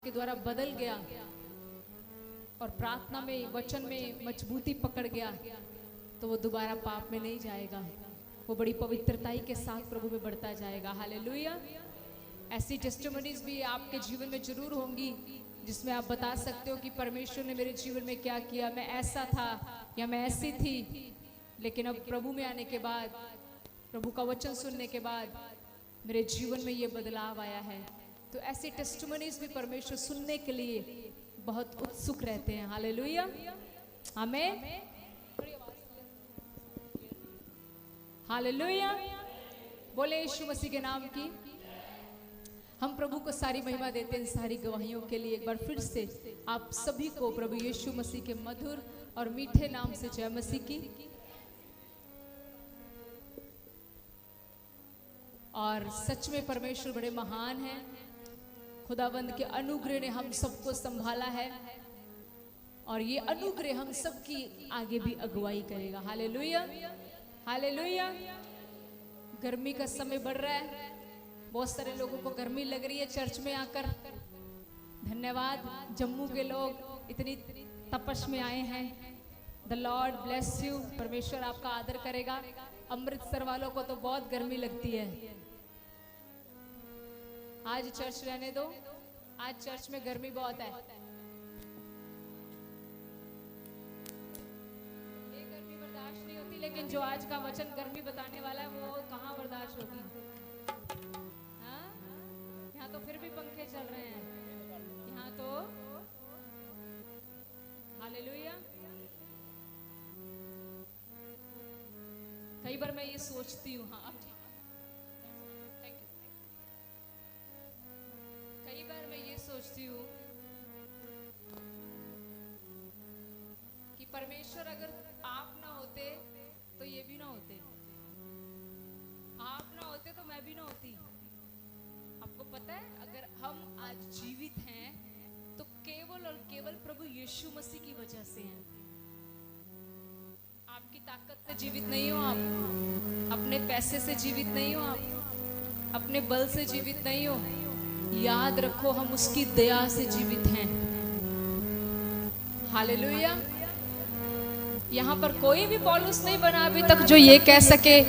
के द्वारा बदल गया और प्रार्थना में वचन में मजबूती पकड़ गया तो वो दोबारा पाप में नहीं जाएगा, वो बड़ी पवित्रताई के साथ प्रभु में बढ़ता जाएगा। हालेलुया। ऐसी टेस्टिमनीज भी आपके जीवन में जरूर होंगी जिसमें आप बता सकते हो कि परमेश्वर ने मेरे जीवन में क्या किया, मैं ऐसा था या मैं ऐसी थी, लेकिन अब प्रभु में आने के बाद, प्रभु का वचन सुनने के बाद मेरे जीवन में ये बदलाव आया है। तो ऐसी टेस्टिमनीज भी परमेश्वर सुनने के लिए बहुत उत्सुक रहते हैं। हालेलुया, आमीन, हालेलुया। बोले यीशु मसीह के नाम की। हम प्रभु को सारी महिमा देते हैं सारी गवाहियों के लिए। एक बार फिर से आप सभी को प्रभु यीशु मसीह के मधुर और मीठे नाम से जय मसीह की। और सच में परमेश्वर बड़े महान हैं। खुदावंद के अनुग्रह ने हम सबको संभाला है और ये अनुग्रह हम सबकी आगे भी अगुवाई करेगा। Hallelujah, hallelujah. गर्मी का समय बढ़ रहा है, बहुत सारे लोगों को गर्मी लग रही है चर्च में आकर। धन्यवाद, जम्मू के लोग इतनी तपश में आए हैं। The Lord bless you. परमेश्वर आपका आदर करेगा। अमृतसर वालों को तो बहुत गर्मी लगती है। आज चर्च रहने दो, आज चर्च में गर्मी बहुत है। ये गर्मी बर्दाश्त नहीं होती, लेकिन जो आज का वचन गर्मी बताने वाला है वो कहाँ बर्दाश्त होगी। हाँ, यहाँ तो फिर भी पंखे चल रहे हैं, यहाँ तो हालेलुया। कई बार मैं ये सोचती हूँ, हाँ कई बार मैं ये सोचती हूँ कि परमेश्वर अगर आप ना होते तो ये भी ना होते, आप ना होते तो मैं भी ना होती। आपको पता है, अगर हम आज जीवित हैं तो केवल और केवल प्रभु यीशु मसीह की वजह से हैं। आपकी ताकत से जीवित नहीं हो आप, अपने पैसे से जीवित नहीं हो आप, अपने बल से जीवित नहीं हो। याद रखो, हम उसकी दया से जीवित हैं। हालेलुया। यहाँ पर कोई भी पौलुस नहीं बना अभी तक जो ये कह सके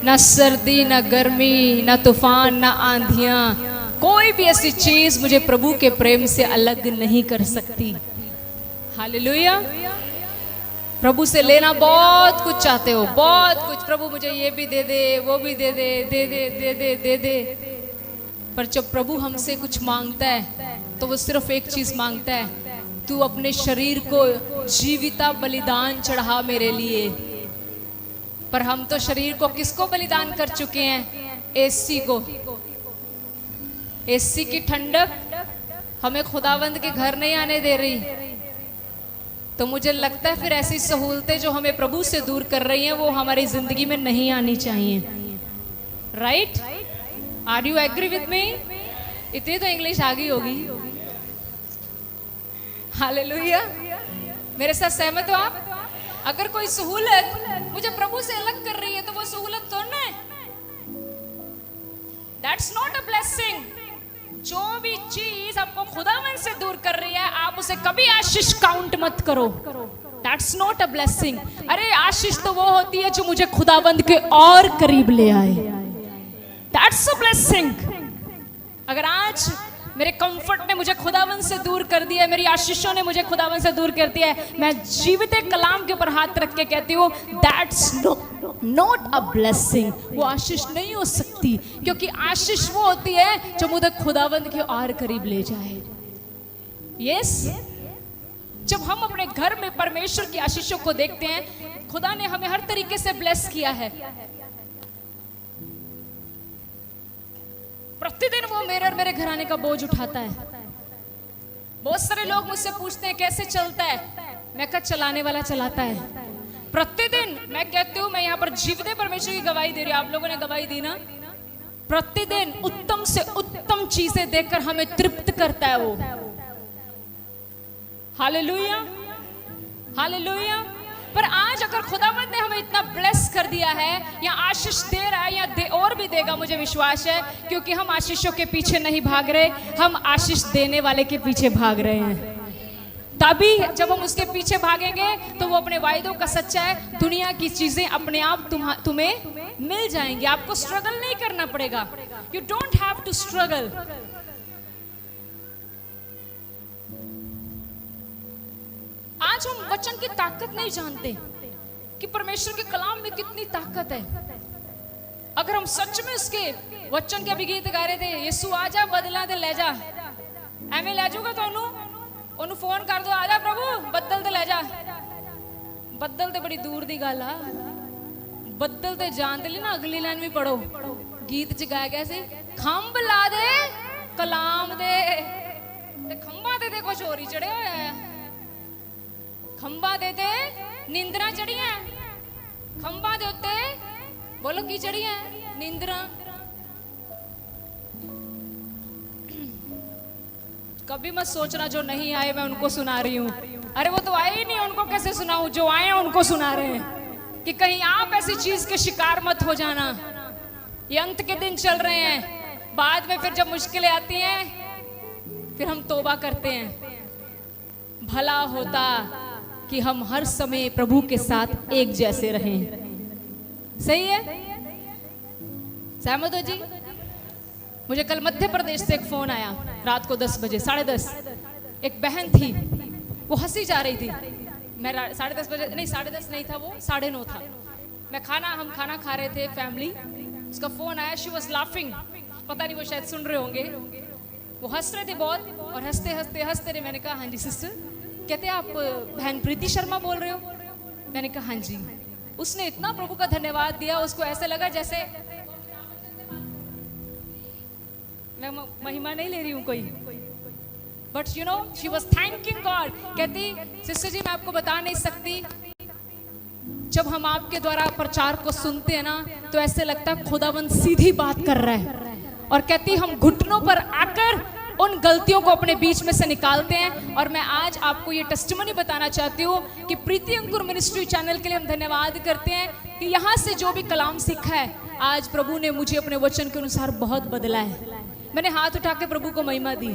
ना सर्दी ना गर्मी ना तूफान ना आंधियां, कोई भी ऐसी चीज मुझे प्रभु के प्रेम से अलग नहीं कर सकती। हालेलुया। प्रभु से लेना बहुत कुछ चाहते हो, बहुत कुछ। प्रभु मुझे ये भी दे दे, वो भी दे दे, दे दे दे दे दे दे। पर जब प्रभु हमसे कुछ मांगता है तो वो सिर्फ एक चीज मांगता है, तू अपने शरीर को जीविता बलिदान चढ़ा मेरे लिए। पर हम तो शरीर को किसको बलिदान कर चुके हैं? एसी को। एसी की ठंडक हमें खुदावंद के घर नहीं आने दे रही। तो मुझे लगता है फिर ऐसी सहूलतें जो हमें प्रभु से दूर कर रही हैं वो हमारी जिंदगी में नहीं आनी चाहिए। Right? Are you agree with me? इतनी तो इंग्लिश आ गई होगी। हालेलुया। मेरे साथ सहमत हो आप? अगर कोई सहूलत मुझे प्रभु से अलग कर रही है तो वो सहूलत तो ना, दैट्स नॉट अ ब्लेसिंग। जो भी चीज आपको खुदावन से दूर कर रही है आप उसे कभी आशीष काउंट मत करो। That's not a blessing. अरे आशीष तो वो होती है जो मुझे खुदावंद के और करीब ले आए। That's a blessing. अगर आज मेरे कंफर्ट ने मुझे खुदावन से दूर कर दिया है, मेरी आशीषों ने मुझे खुदावन से दूर कर दिया है, मैं जीवित कलाम के ऊपर हाथ रख के कहती हूँ दैट्स नॉट अ ब्लेसिंग। वो आशीष नहीं हो सकती, क्योंकि आशीष वो होती है जो मुझे खुदावन के और करीब ले जाए। यस, जब हम अपने घर में परमेश्वर की आशीषों को देखते हैं, खुदा ने हमें हर तरीके से ब्लेस किया है। प्रतिदिन वो मेरे और मेरे घराने का बोझ उठाता है। बहुत सारे लोग मुझसे पूछते हैं कैसे चलता है, मैं कहा चलाने वाला चलाता है। प्रतिदिन मैं कहती हूँ, मैं यहाँ पर जीवित परमेश्वर की गवाही दे रही हूँ, आप लोगों ने गवाही दी ना। प्रतिदिन उत्तम से उत्तम चीजें देकर हमें तृप्त करता है वो। Hallelujah, hallelujah. पर आज अगर खुदावंद ने हमें इतना ब्लेस कर दिया है या आशीष दे रहा है या और भी देगा, मुझे विश्वास है, क्योंकि हम आशीषों के पीछे नहीं भाग रहे, हम आशीष देने वाले के पीछे भाग रहे हैं। तभी जब हम उसके पीछे भागेंगे तो वो अपने वायदों का सच्चा है, दुनिया की चीजें अपने आप तुम्हें मिल जाएंगी, आपको स्ट्रगल नहीं करना पड़ेगा। You don't have to struggle. आज हम वचन की ताकत नहीं जानते कि परमेश्वर के कलाम में कितनी ताकत है। अगर हम सच में उसके वचन के अभी गीत गा रहे थे, यीशु आजा बदला दे ले जा, एवं ले जाऊगा तो ओनू फोन कर दो, आजा प्रभु बदल ते ले जा। बदल ते बड़ी दूर दी गल आ, बदल ते जान दे ना अगली लाइन भी पढ़ो, गीत च गाया गया सी, खंभ ला दे कलाम दे ते खंभा ते कुछ होर ही चढ़े होया है। खंभा दे ते नींदरा चढ़िया, खंभा दे उत्ते बोलो की चढ़िया नींदरा। कभी मत सोचना जो नहीं आए मैं उनको सुना रही हूँ, अरे वो तो आए ही नहीं, उनको कैसे सुनाऊं, जो आए हैं उनको सुना रहे हैं। कि कहीं आप ऐसी चीज के शिकार मत हो जाना। ये अंत के दिन चल रहे हैं, बाद में फिर जब मुश्किलें आती हैं फिर हम तौबा करते हैं। भला होता कि हम हर समय प्रभु के साथ एक जैसे रहें। सही है, सहमत हो जी? मुझे कल मध्य प्रदेश से एक फोन आया रात को 10 बजे, 10:30। एक बहन थी, वो हंसी जा रही थी। मैं 10:30 बजे नहीं, 10:30 नहीं था, वो 9:30 था। हम खाना खा रहे थे फैमिली, उसका फोन आया। शी वाज लाफिंग, पता नहीं वो शायद सुन रहे होंगे। वो हंस रहे थे बहुत, और हंसते हंसते हंसते रहे। मैंने कहा हाँ जी सिस्टर। कहते आप बहन प्रीति शर्मा बोल रहे हो? मैंने कहा हाँ जी। उसने इतना प्रभु का धन्यवाद दिया, उसको ऐसे लगा जैसे मैं महिमा नहीं ले रही हूँ कोई, but you know she was thanking God. कहती सिस्टर जी मैं आपको बता नहीं सकती, जब हम आपके द्वारा प्रचार को सुनते हैं ना तो ऐसे लगता है खुदावंद सीधी बात कर रहा है। और कहती हम घुटनों पर आकर उन गलतियों को अपने बीच में से निकालते हैं। और मैं आज आपको ये टेस्टिमनी बताना चाहती हूँ कि प्रीति अंकुर मिनिस्ट्री चैनल के लिए हम धन्यवाद करते हैं कि यहाँ से जो भी कलाम सीखा है, आज प्रभु ने मुझे अपने वचन के अनुसार बहुत बदला है। मैंने हाथ उठा के प्रभु को महिमा दी।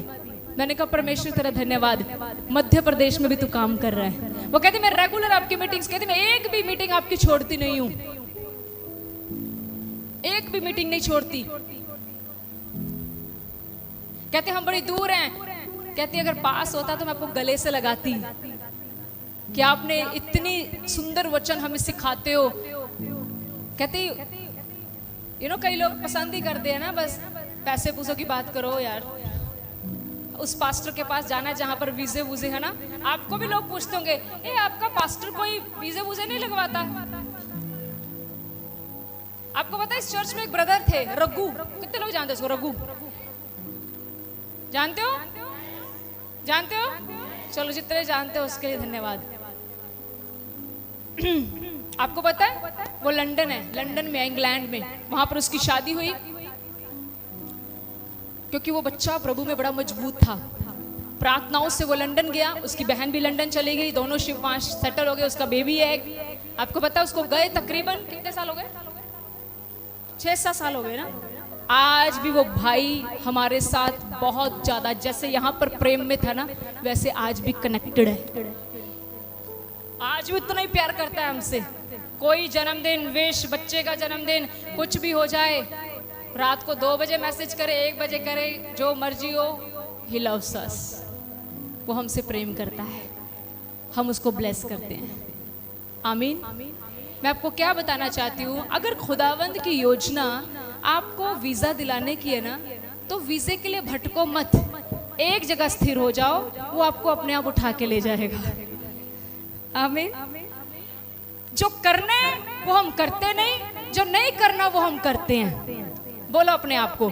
मैंने कहा परमेश्वर तेरा धन्यवाद, मध्य प्रदेश में भी तू काम कर रहा है। वो कहती मैं रेगुलर आपकी मीटिंग्स, कहती मैं एक भी मीटिंग आपकी छोड़ती नहीं हूँ, एक भी मीटिंग नहीं छोड़ती। कहते हम बड़ी दूर हैं, कहती अगर पास होता तो मैं आपको गले से लगाती कि आपने इतनी सुंदर वचन हमें सिखाते हो। कहती यू नो कई लोग पसंद ही करते हैं ना, बस पैसे पूसों की बात करो यार, उस पास्टर के पास जाना है जहां पर वीजे वूजे है ना। आपको भी लोग पूछते होंगे ए आपका पास्टर कोई वीजे वूजे नहीं लगवाता? आपको पता है इस चर्च में एक ब्रदर थे रघु, कितने लोग जानते हैं उसको? रघु जानते हो? जानते हो? चलो जितने जानते हो उसके लिए धन्यवाद। आपको पता है वो लंदन है, लंदन में, इंग्लैंड में, वहां पर उसकी शादी हुई क्योंकि वो बच्चा प्रभु में बड़ा मजबूत था। प्रार्थनाओं से वो लंदन गया, उसकी बहन भी लंदन चली गई, दोनों शिव 5 सेटल हो गए, उसका बेबी है। आपको पता है उसको गए तकरीबन कितने साल हो गए? 6-7 साल हो गए ना। आज भी वो भाई हमारे साथ बहुत ज्यादा, जैसे यहाँ पर प्रेम में था ना, वैसे आज भी कनेक्टेड है। आज भी उतना ही प्यार करता है हमसे। कोई जन्मदिन, विश, बच्चे का जन्मदिन, कुछ भी हो जाए, रात को 2 बजे मैसेज करे, 1 बजे करे, जो मर्जी हो, ही लव्स अस। वो हमसे प्रेम करता है, हम उसको ब्लेस करते हैं। आमीन। मैं आपको क्या बताना चाहती हूँ, अगर खुदावंद की योजना आपको वीजा दिलाने की है ना, तो वीजे के लिए भटको मत, एक जगह स्थिर हो जाओ, वो आपको अपने आप उठा के ले जाएगा। आमीन। जो करना है वो हम करते नहीं, जो नहीं करना वो हम करते हैं। बोलो अपने आप को,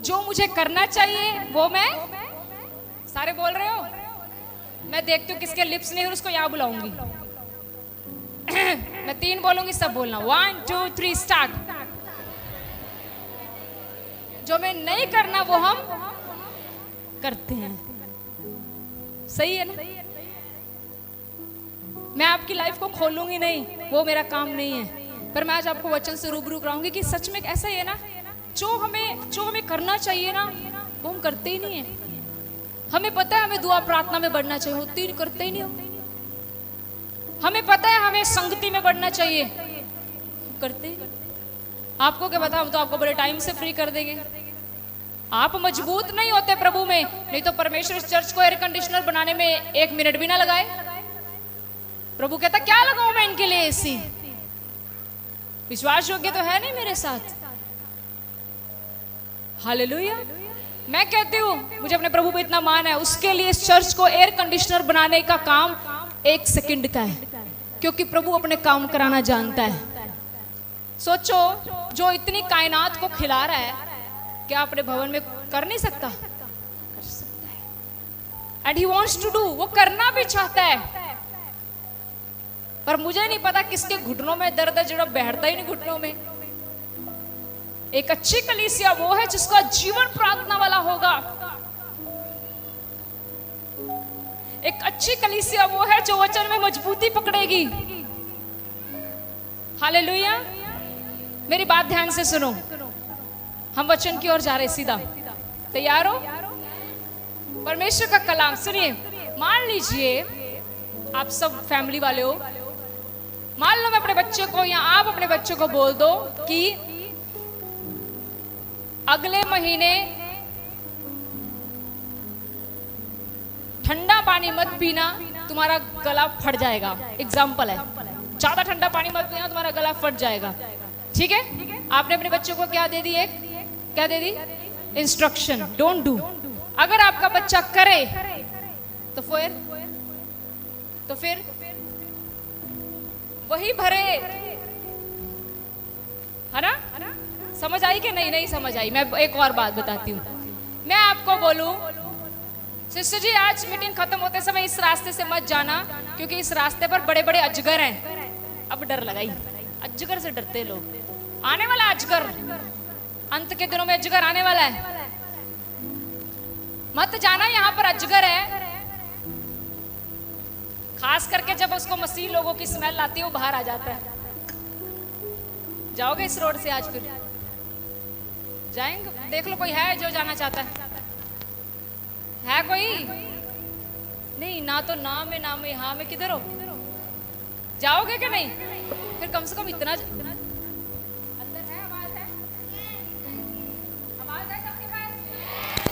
जो मुझे करना चाहिए वो मैं, सारे बोल रहे हो? मैं देखती हूँ किसके लिप्स नहीं, उसको यहाँ बुलाऊंगी। मैं 3 बोलूंगी, सब बोलना। 1 2 3 स्टार्ट। जो मैं नहीं करना वो हम करते हैं। सही है ना? मैं आपकी लाइफ को खोलूंगी नहीं, वो मेरा काम नहीं है। पर मैं आज आपको वचन से रूबरू कराऊंगी कि सच में ऐसा ही है ना, जो हमें करना चाहिए ना वो हम करते ही नहीं है। हमें पता है हमें दुआ प्रार्थना में बढ़ना चाहिए, होती ही करते ही नहीं हो। हमें पता है हमें संगति में बढ़ना चाहिए, करते ही नहीं। आपको क्या पता, हम तो आपको बड़े टाइम से फ्री कर देंगे। आप मजबूत नहीं होते प्रभु में, नहीं तो परमेश्वर इस चर्च को एयर कंडीशनर बनाने में 1 मिनट भी ना लगाए। प्रभु कहता क्या लगाऊं मैं इनके लिए एसी, विश्वास योग्य तो है नहीं मेरे साथ। हालेलुया। मैं कहती हूँ मुझे अपने प्रभु पे इतना मान है, उसके लिए इस चर्च को एयर कंडीशनर बनाने का काम 1 सेकंड का है, क्योंकि प्रभु अपने काम कराना जानता है। सोचो, जो इतनी कायनात को खिला रहा है, क्या अपने भवन में कर नहीं सकता? कर सकता है। And he wants to do, वो करना भी चाहता है। पर मुझे नहीं पता किसके घुटनों में दर्द है, जो बैठता ही नहीं घुटनों में। एक अच्छी कलीसिया वो है जिसका जीवन प्रार्थना वाला होगा। एक अच्छी कलीसिया वो है जो वचन में मजबूती पकड़ेगी। हालेलुया। मेरी बात ध्यान से सुनो, हम वचन की ओर जा रहे सीधा। तैयार हो? परमेश्वर का कलाम सुनिए। मान लीजिए आप सब फैमिली वाले हो, मान लो मैं अपने बच्चे को या आप अपने बच्चे को बोल दो कि अगले महीने ठंडा पानी मत पीना, तुम्हारा गला फट जाएगा। एग्जाम्पल है, ज्यादा ठंडा पानी मत पीना, तुम्हारा गला फट जाएगा। ठीक है? आपने अपने बच्चों को क्या दे दी? क्या दे दी? Instruction, don't do. अगर आपका बच्चा करे तो फिर वही भरे, है ना? समझ आई कि नहीं? नहीं समझ आई। मैं एक और बात बताती हूँ। मैं आपको बोलूं, सिस्टर जी आज मीटिंग खत्म होते समय इस रास्ते से मत जाना, क्योंकि इस रास्ते पर बड़े बड़े अजगर हैं। अब डर लगाई, अजगर से डरते लोग। आने वाला अजगर, अंत के दिनों में अजगर आने वाला है। मत जाना, यहाँ पर अजगर है। खास करके जब उसको मसीह लोगों की स्मेल आती है, वो बाहर आ जाता है। जाओगे इस रोड से आज? फिर जाएंगे? देख लो कोई है जो जाना चाहता है कोई? नहीं ना, तो नाम है, नाम है। हाँ में किधर हो? जाओगे कि नहीं? फिर कम से कम इतना अंदर है, आवाज है, आवाज है सबके पास।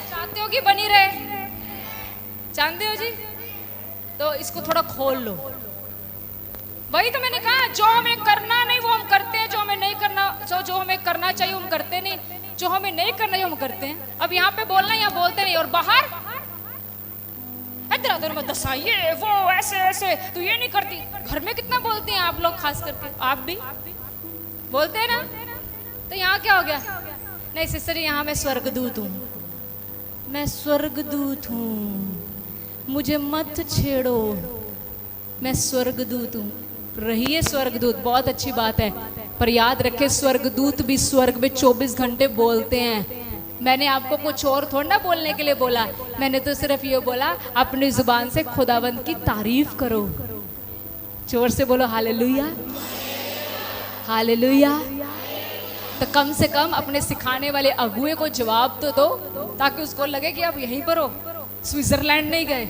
चाहते हो कि बनी रहे? जानते हो जी? तो इसको थोड़ा खोल लो। वही तो मैंने कहा, जो हमें करना नहीं वो हम करते हैं, जो हमें नहीं करना, जो हमें करना चाहिए हम करते नहीं, जो हमें नहीं करना चाहिए हम करते हैं। अब यहाँ पे बोलना, यहाँ बोलते नहीं, और बाहर इधर उधर मत दसा, ये वो ऐसे ऐसे, तू ये नहीं करती। घर में कितना बोलते हैं आप लोग, खास करके आप भी बोलते हैं ना। तो यहाँ क्या हो गया? नहीं सिस्टर, यहाँ मैं स्वर्गदूत हूँ, मैं स्वर्गदूत हूँ, मुझे मत छेड़ो, मैं स्वर्गदूत हूँ। रहिए स्वर्गदूत, बहुत अच्छी बात है, पर याद रखे स्वर्गदूत भी स्वर्ग में 24 घंटे बोलते हैं। मैंने आपको कुछ और थोड़ा ना बोलने के लिए बोला, मैंने तो सिर्फ ये बोला अपनी जुबान से खुदावंद की तारीफ करो। जोर से बोलो हालेलुया, हालेलुया। तो कम से कम अपने सिखाने वाले अगुए को जवाब तो दो, ताकि उसको लगे कि आप यहीं पर हो, स्विट्जरलैंड नहीं गए।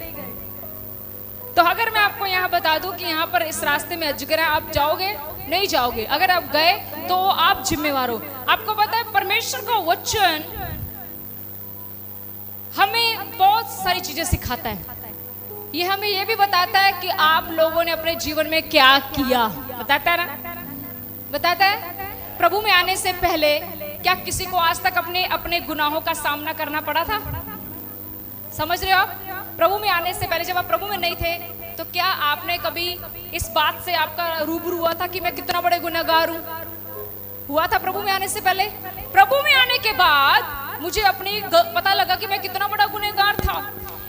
तो अगर मैं आपको यहाँ बता दूं कि यहाँ पर इस रास्ते में अजगर है, आप जाओगे? नहीं जाओगे। अगर आप गए तो आप जिम्मेवार हो। आपको पता है परमेश्वर का वचन हमें बहुत सारी चीजें सिखाता है। ये हमें ये भी बताता है कि आप लोगों ने अपने जीवन में क्या किया, बताता है ना, बताता है। प्रभु में आने से पहले क्या किसी को आज तक अपने अपने गुनाहों का सामना करना पड़ा था? समझ रहे हो आप? प्रभु में आने से पहले, जब आप प्रभु में नहीं थे, तो क्या आपने कभी इस बात से आपका रूबरू हुआ था कि मैं कितना बड़े गुनहगार हूं? हुआ था प्रभु में आने से पहले? प्रभु में आने के बाद मुझे अपनी पता लगा कि मैं कितना बड़ा गुनहगार था।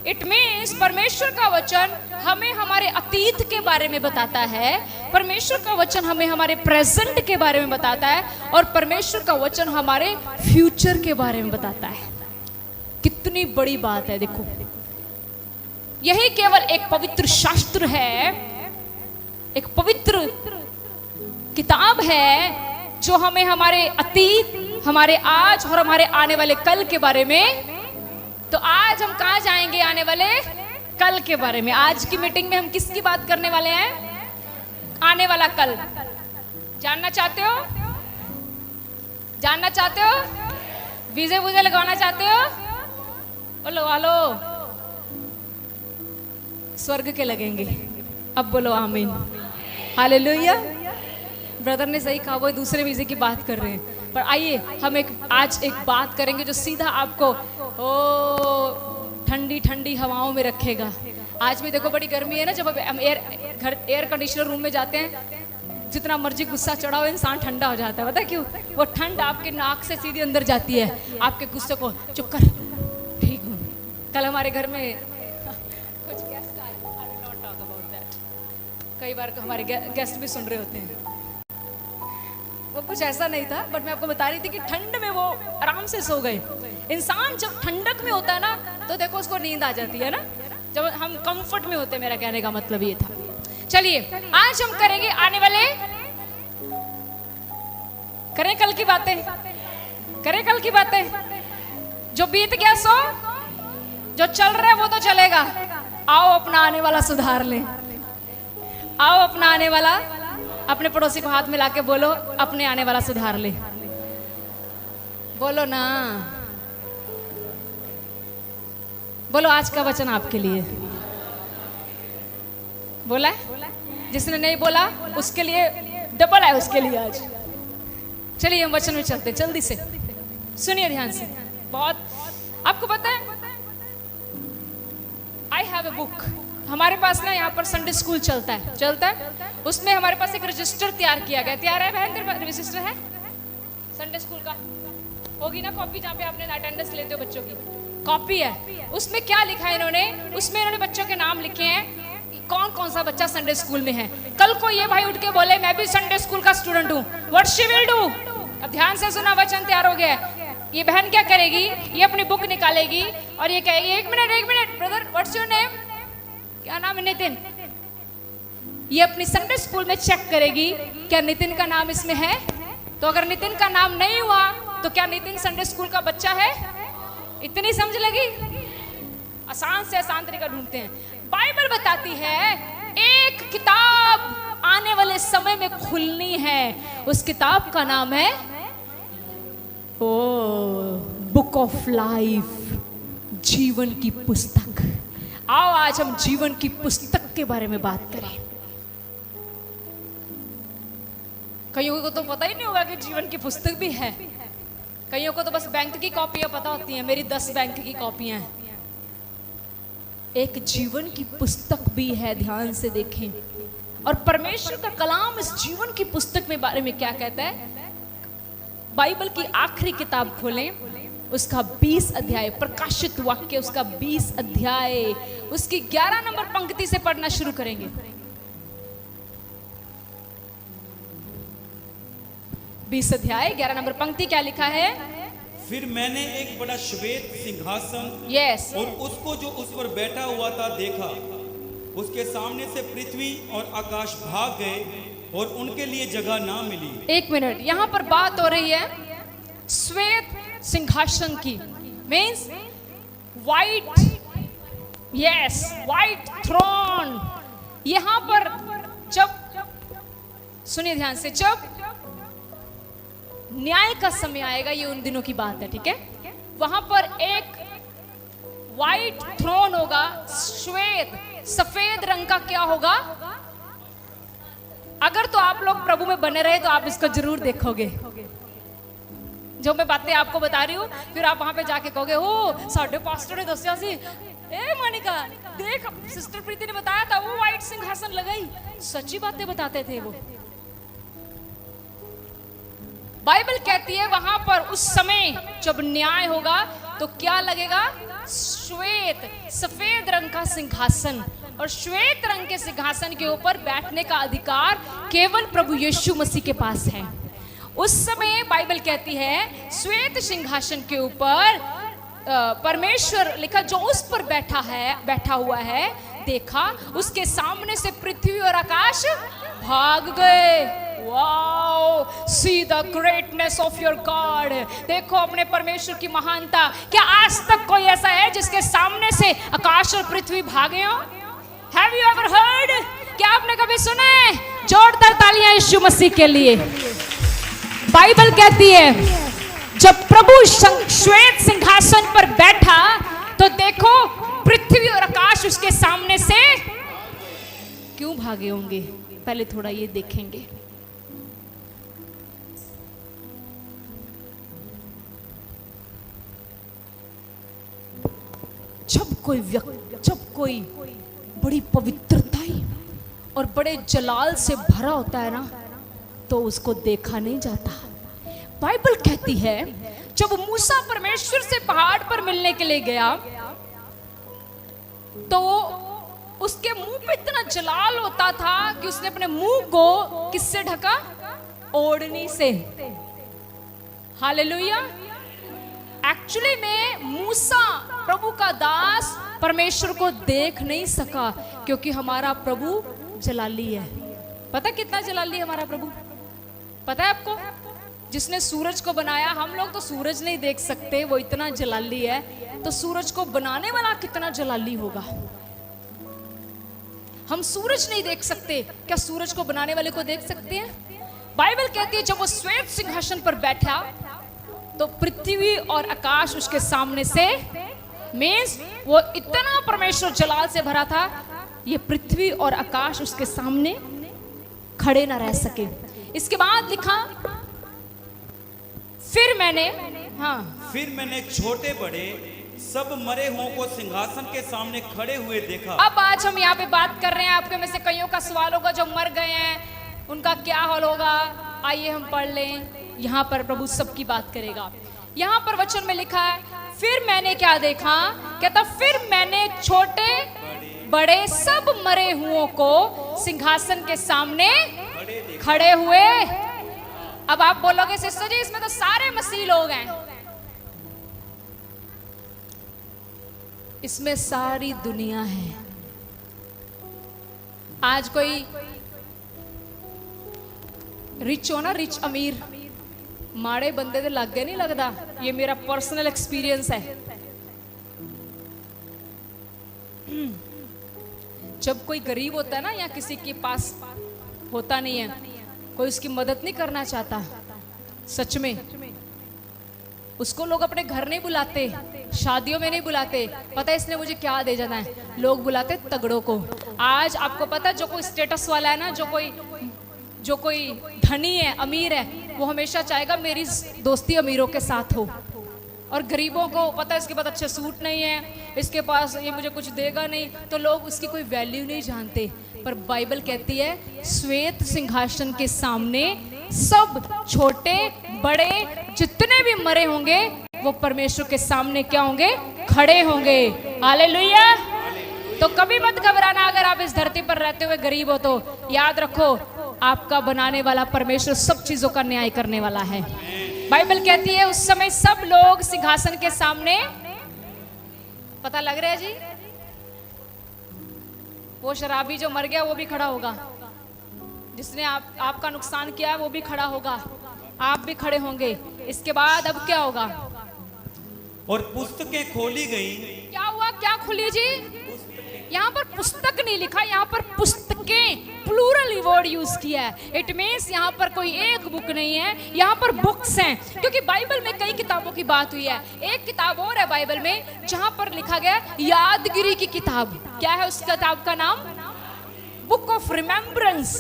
इट मीन्स परमेश्वर का वचन हमें हमारे अतीत के बारे में बताता है, परमेश्वर का वचन हमें हमारे प्रेजेंट के बारे में बताता है, और परमेश्वर का वचन हमारे फ्यूचर के बारे में बताता है। कितनी बड़ी बात है। देखो, यही केवल एक पवित्र शास्त्र है एक पवित्र किताब है जो हमें हमारे अतीत, हमारे आज और हमारे आने वाले कल के बारे में। तो आज हम कहाँ जाएंगे? आने वाले कल के बारे में। आज की मीटिंग में हम किसकी बात करने वाले हैं? आने वाला कल। जानना चाहते हो? जानना चाहते हो? वीजे वूजे लगवाना चाहते हो? बोलो हेलो। स्वर्ग के लगेंगे। अब बोलो आमीन, हालेलुया। ब्रदर ने सही कहा, वो दूसरे वीजे की बात कर रहे हैं। पर आइए हम आज एक बात करेंगे जो सीधा आपको ठंडी ठंडी हवाओं में रखेगा। आज भी देखो बड़ी गर्मी है ना, जब हम एयर कंडीशनर रूम में जाते हैं, जितना मर्जी गुस्सा चढ़ा हो इंसान ठंडा हो जाता है। पता क्यों? वो ठंड आपके नाक से सीधे अंदर जाती है, आपके गुस्से को चुप कर, ठीक हूँ। कल हमारे घर में कुछ गेस्ट आए, I will not talk about that. कई बार हमारे गेस्ट भी सुन रहे होते हैं। वो कुछ ऐसा नहीं था, बट मैं आपको बता रही थी कि ठंड में वो आराम से सो गए। इंसान जब ठंडक में होता है ना, तो देखो उसको नींद आ जाती है ना, जब हम कंफर्ट में होते हैं। मेरा कहने का मतलब ये था। चलिए आज हम करेंगे आने वाले, करें कल की बातें, करें कल की बातें। जो बीत गया सो, जो चल रहा है वो तो चलेगा। आओ अपना आने वाला सुधार लें। आओ अपना आने वाला, अपने पड़ोसी को हाथ मिला के बोलो, अपने आने वाला सुधार ले। बोलो ना, बोलो। आज का वचन आपके लिए बोला है, जिसने नहीं बोला उसके लिए डबल है, उसके लिए आज। चलिए हम वचन में चलते, जल्दी से सुनिए ध्यान से। बहुत आपको पता है, आई हैव ए बुक। हमारे पास ना यहाँ पर संडे स्कूल चलता है। उसमें हमारे पास एक रजिस्टर तैयार किया गया। तैयार है बहन? तेरे पास रजिस्टर है संडे स्कूल का? होगी ना कॉपी, जहाँ पे आपने अटेंडेंस लेते हो बच्चों की कॉपी है। उसमें क्या लिखा है इन्होंने? उसमें इन्होंने बच्चों के नाम लिखे हैं, कौन कौन सा बच्चा संडे स्कूल में है। कल को ये भाई उठ के बोले मैं भी संडे स्कूल का स्टूडेंट हूँ, व्हाट शी विल डू? अब ध्यान से सुना, वचन तैयार हो गया है। ये बहन क्या करेगी? ये अपनी बुक निकालेगी और ये कहेगी, एक minute brother, what's your name? क्या नाम है? नितिन। ये अपनी संडे स्कूल में चेक करेगी क्या नितिन का नाम इसमें है। तो अगर नितिन का नाम नहीं हुआ तो क्या नितिन संडे स्कूल का बच्चा है? इतनी समझ लगी? आसान से आसान तरीका ढूंढते हैं। बाइबल बताती है एक किताब आने वाले समय में खुलनी है। उस किताब का नाम है बुक ऑफ लाइफ, जीवन की पुस्तक। आओ आज हम जीवन की पुस्तक के बारे में बात करें। कईयों को तो पता ही नहीं होगा कि जीवन की पुस्तक भी है। कईयों को तो बस बैंक की कॉपियां पता होती हैं। मेरी 10 बैंक की कॉपियां हैं। एक जीवन की पुस्तक भी है, ध्यान से देखें। और परमेश्वर का कलाम इस जीवन की पुस्तक में बारे में क्या कहता है? बाइबल की आखिरी किताब खोलें, उसका 20 अध्याय, प्रकाशित वाक्य उसका 20 अध्याय, उसकी 11 नंबर पंक्ति से पढ़ना शुरू करेंगे। 20 अध्याय 11 नंबर पंक्ति क्या लिखा है? फिर मैंने एक बड़ा श्वेत सिंहासन और उसको जो उस पर बैठा हुआ था देखा। उसके सामने से पृथ्वी और आकाश भाग गए और उनके लिए जगह ना मिली। एक मिनट, यहां पर बात हो रही है श्वेत सिंहासन की। Means white, yes, white throne. यहां पर जब, सुनिए ध्यान से, जब न्याय का समय आएगा, ये उन दिनों की बात है, ठीक है? वहां पर एक व्हाइट थ्रोन होगा, श्वेत सफेद रंग का क्या होगा? अगर तो आप लोग प्रभु में बने रहे तो आप इसको जरूर देखोगे। जो मैं बातें आपको बता रही हूँ, फिर आप वहां पे जाके कहोगे, ओ साढ़े पास्टर ने दसिया सी, ए मोनिका देख, सिस्टर प्रीति ने बताया था, वो व्हाइट सिंहासन लगाई। सच्ची बातें बताते थे वो। बाइबल कहती है वहां पर उस समय जब न्याय होगा तो क्या लगेगा? श्वेत सफेद रंग का सिंहासन। और श्वेत रंग के सिंहासन के ऊपर बैठने का अधिकार केवल प्रभु यीशु मसीह के पास है। उस समय बाइबल कहती है श्वेत सिंहासन के ऊपर परमेश्वर लिखा, जो उस पर बैठा हुआ है, देखा उसके सामने से पृथ्वी और आकाश भाग गए। Wow, see the greatness of your God. देखो अपने परमेश्वर की महानता। क्या आज तक कोई ऐसा है जिसके सामने से आकाश और पृथ्वी भागे हो? Have you ever heard? क्या आपने कभी सुना है? जोरदार तालियां यीशु मसीह के लिए। बाइबल कहती है जब प्रभु श्वेत सिंहासन पर बैठा तो देखो पृथ्वी और आकाश उसके सामने से क्यों भागे होंगे? पहले थोड़ा ये देखेंगे। जब कोई बड़ी पवित्रता और बड़े जलाल से भरा होता है ना, तो उसको देखा नहीं जाता। बाइबल कहती है जब मूसा परमेश्वर से पहाड़ पर मिलने के लिए गया तो उसके मुंह पे इतना जलाल होता था कि उसने अपने मुंह को किससे ढका? ओढ़नी से। हालेलुया। एक्चुअली में मूसा प्रभु का दास परमेश्वर को देख नहीं सका क्योंकि हमारा प्रभु जलाली है। पता कितना जलाली है हमारा प्रभु? पता है आपको? जिसने सूरज को बनाया, हम लोग तो सूरज नहीं देख सकते, वो इतना जलाली है, तो सूरज को बनाने वाला कितना जलाली होगा? हम सूरज नहीं देख सकते, क्या सूरज को बनाने वाले को देख सकते हैं? बाइबल कहती है जब वो श्वेत सिंहासन पर बैठा तो पृथ्वी और आकाश उसके सामने से, मीन्स वो इतना परमेश्वर जलाल से भरा था, ये पृथ्वी और आकाश उसके सामने खड़े ना रह सके। इसके बाद लिखा फिर मैंने छोटे बड़े सब मरे हुओं को सिंहासन के सामने खड़े हुए देखा। अब आज हम यहाँ पे बात कर रहे हैं, आपके में से कईयों का सवाल होगा जो मर गए हैं उनका क्या हाल होगा? आइए हम पढ़ लें। यहाँ पर प्रभु सबकी बात करेगा। यहाँ पर वचन में लिखा है फिर मैंने क्या देखा? कहता फिर मैंने छोटे बड़े सब मरे हुओं को सिंहासन के सामने खड़े हुए। अब आप बोलोगे सिस्टर जी इसमें तो सारे मसीह लोग हैं। इसमें सारी दुनिया है। आज कोई रिच हो ना, रिच अमीर, माड़े बंदे दे लागे नहीं लगता। ये मेरा पर्सनल एक्सपीरियंस है। जब कोई गरीब होता है ना या किसी के पास होता नहीं है, कोई उसकी मदद नहीं करना चाहता, सच में उसको लोग अपने घर नहीं बुलाते, शादियों में नहीं बुलाते। पता है इसने मुझे क्या दे जाना है? लोग बुलाते तगड़ों को। आज आपको पता है जो कोई स्टेटस वाला है ना, जो कोई धनी है, अमीर है, वो हमेशा चाहेगा मेरी दोस्ती अमीरों के साथ हो। और गरीबों को पता है इसके पास अच्छे सूट नहीं है, इसके पास ये मुझे कुछ देगा नहीं, तो लोग उसकी कोई वैल्यू नहीं जानते। पर बाइबल कहती है श्वेत सिंहासन के सामने सब छोटे बड़े जितने भी मरे होंगे वो परमेश्वर के सामने क्या होंगे? खड़े होंगे। हालेलुया। तो कभी मत घबराना अगर आप इस धरती पर रहते हुए गरीब हो, तो याद रखो आपका बनाने वाला परमेश्वर सब चीजों का न्याय करने वाला है। बाइबल कहती है उस समय सब लोग सिंहासन के सामने, पता लग रहा है जी? वो शराबी जो मर गया वो भी खड़ा होगा, जिसने आपका नुकसान किया है वो भी खड़ा होगा, आप भी खड़े होंगे। इसके बाद अब क्या होगा? और पुस्तकें खोली गई। क्या हुआ? क्या खुली जी? यहाँ पर पुस्तक नहीं लिखा, यहाँ पर पुस्तकें, प्लूरल वर्ड यूज किया है। इट मीन्स यहाँ पर कोई एक बुक नहीं है, यहाँ पर बुक्स हैं। क्योंकि बाइबल में कई किताबों की बात हुई है। एक किताब और है बाइबल में जहाँ पर लिखा गया यादगिरी की किताब। क्या है उस किताब का नाम? Book of remembrance.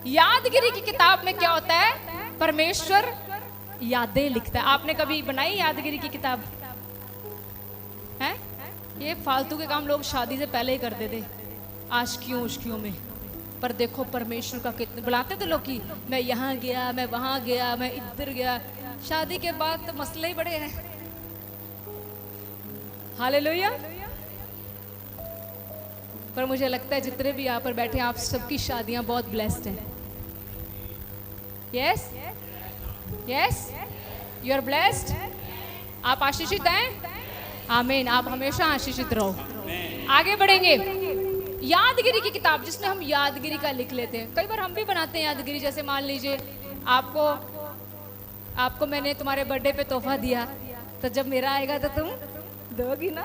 यादगिरी की किताब में क्या होता है? परमेश्वर यादें लिखता है। आपने कभी बनाई यादगिरी की किताब? है? ये फालतू के काम लोग शादी से पहले ही करते थे, आशिकियों उश्कियों में। पर देखो परमेश्वर का कितने बुलाते थे लोग कि मैं यहाँ गया, मैं वहां गया, मैं इधर गया। शादी के बाद तो मसले ही बड़े हैं। हालेलुया। पर मुझे लगता है जितने भी यहाँ पर बैठे हैं आप सबकी शादियां बहुत ब्लेस्ड हैं। Yes yes, you are blessed. आप आशीषित हैं। आमीन। आप हमेशा आशीषित रहो। आगे बढ़ेंगे। यादगिरी की किताब जिसमें हम यादगिरी का लिख लेते हैं। कई बार हम भी बनाते हैं यादगिरी, जैसे मान लीजिए आपको मैंने तुम्हारे बर्थडे पे तोहफा दिया, तो जब मेरा आएगा तो तुम दोगी ना।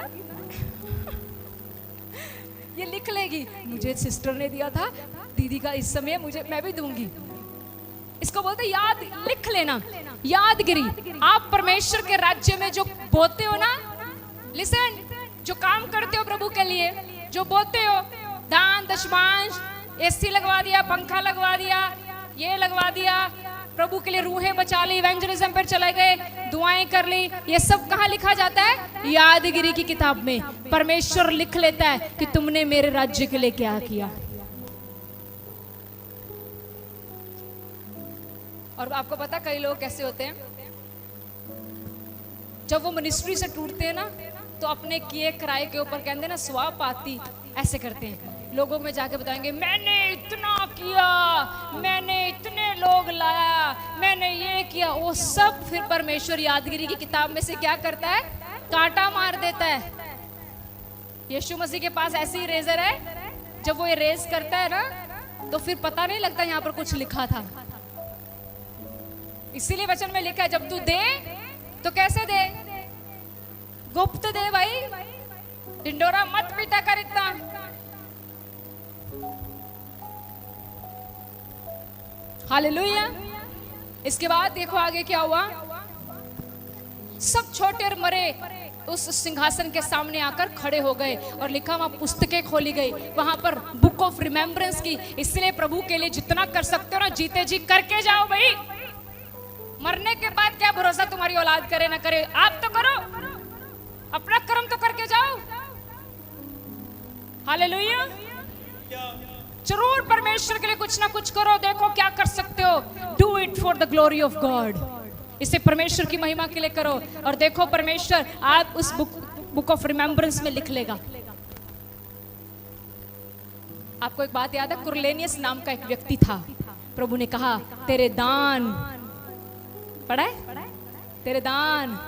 ये लिख लेगी, मुझे सिस्टर ने दिया था, दीदी का इस समय मैं भी दूंगी। इसको बोलते याद, लिख लेना, यादगिरी। आप परमेश्वर के राज्य में जो बोते हो ना, लिसन, जो काम करते हो प्रभु के लिए, जो बोते हो, दान दशमांश, एसी लगवा दिया, पंखा लगवा दिया, ये लगवा दिया, प्रभु के लिए रूहें बचा ली, इवेंजलिज्म पर चले गए, दुआएं कर ली, ये सब कहाँ लिखा जाता है? यादगिरी की किताब में। परमेश्वर लिख लेता है कि तुमने मेरे राज्य के लिए क्या किया। और आपको पता कई लोग कैसे होते हैं, जब वो मिनिस्ट्री से टूटते हैं ना, तो अपने किए कराए के ऊपर कहते हैं ना, स्वापाती ऐसे करते हैं। लोगों में जाके बताएंगे मैंने इतना किया, मैंने इतने लोग लाया, मैंने ये किया। वो सब फिर परमेश्वर यादगिरी की किताब में से क्या करता है? कांटा मार देता है। यीशु मसीह के पास ऐसी ही रेजर है, जब वो इरेज करता है ना, तो फिर पता नहीं लगता यहाँ पर कुछ लिखा था। इसीलिए वचन में लिखा है, जब तू दे तो कैसे दे? गुप्त दे भाई, ढिंडोरा मत पीटा कर इतना। हालेलुया। इसके बाद देखो आगे क्या हुआ। सब छोटे और मरे उस सिंहासन के सामने आकर खड़े हो गए, और लिखा वहां पुस्तकें खोली गई, वहां पर बुक ऑफ रिमेम्बरेंस की। इसलिए प्रभु के लिए जितना कर सकते हो ना, जीते जी करके जाओ भाई। मरने के बाद क्या भरोसा तुम्हारी औलाद करे ना करे, आप तो करो, अपना कर्म तो करके जाओ। हालेलुया। जरूर परमेश्वर के लिए कुछ ना कुछ करो, देखो क्या कर सकते हो। Do it for the glory of God. इसे परमेश्वर की महिमा के लिए करो, और देखो परमेश्वर आप उस बुक ऑफ रिमेम्बरेंस में लिख लेगा। आपको एक बात याद है, कुरलेनियस नाम का एक व्यक्ति था। प्रभु ने कहा तेरे दान, पढ़ा है, तेरे दान,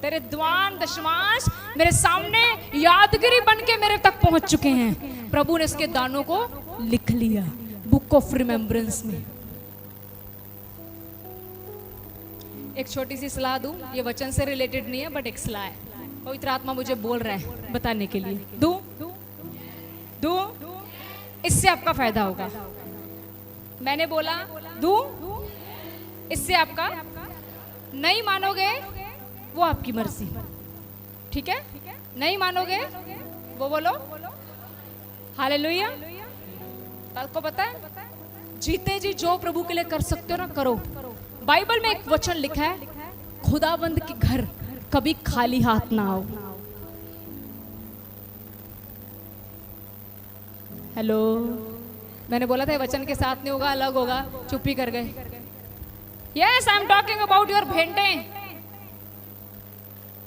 तेरे द्वान दशमांश मेरे सामने यादगिरी बन के मेरे तक पहुंच चुके हैं। प्रभु ने इसके दानों को लिख लिया बुक ऑफ रिमेम्बरेंस में। एक छोटी सी सलाह दूं, ये वचन से रिलेटेड नहीं है, बट एक सलाह है, पवित्र आत्मा मुझे बोल रहा है बताने के लिए। दू, इससे आपका फायदा होगा। मैंने बोला दू, इससे आपका, नहीं मानोगे वो आपकी मर्जी, ठीक है? नहीं मानोगे वो बोलो हालेलुया। आपको पता है, जीते जी जो प्रभु के लिए कर सकते हो ना, करो। बाइबल में एक वचन लिखा है, खुदाबंद के घर कभी खाली हाथ ना आओ। हेलो, मैंने बोला था वचन के साथ नहीं होगा, अलग होगा, चुप ही कर गए। Yes, I am talking about your भेंटें।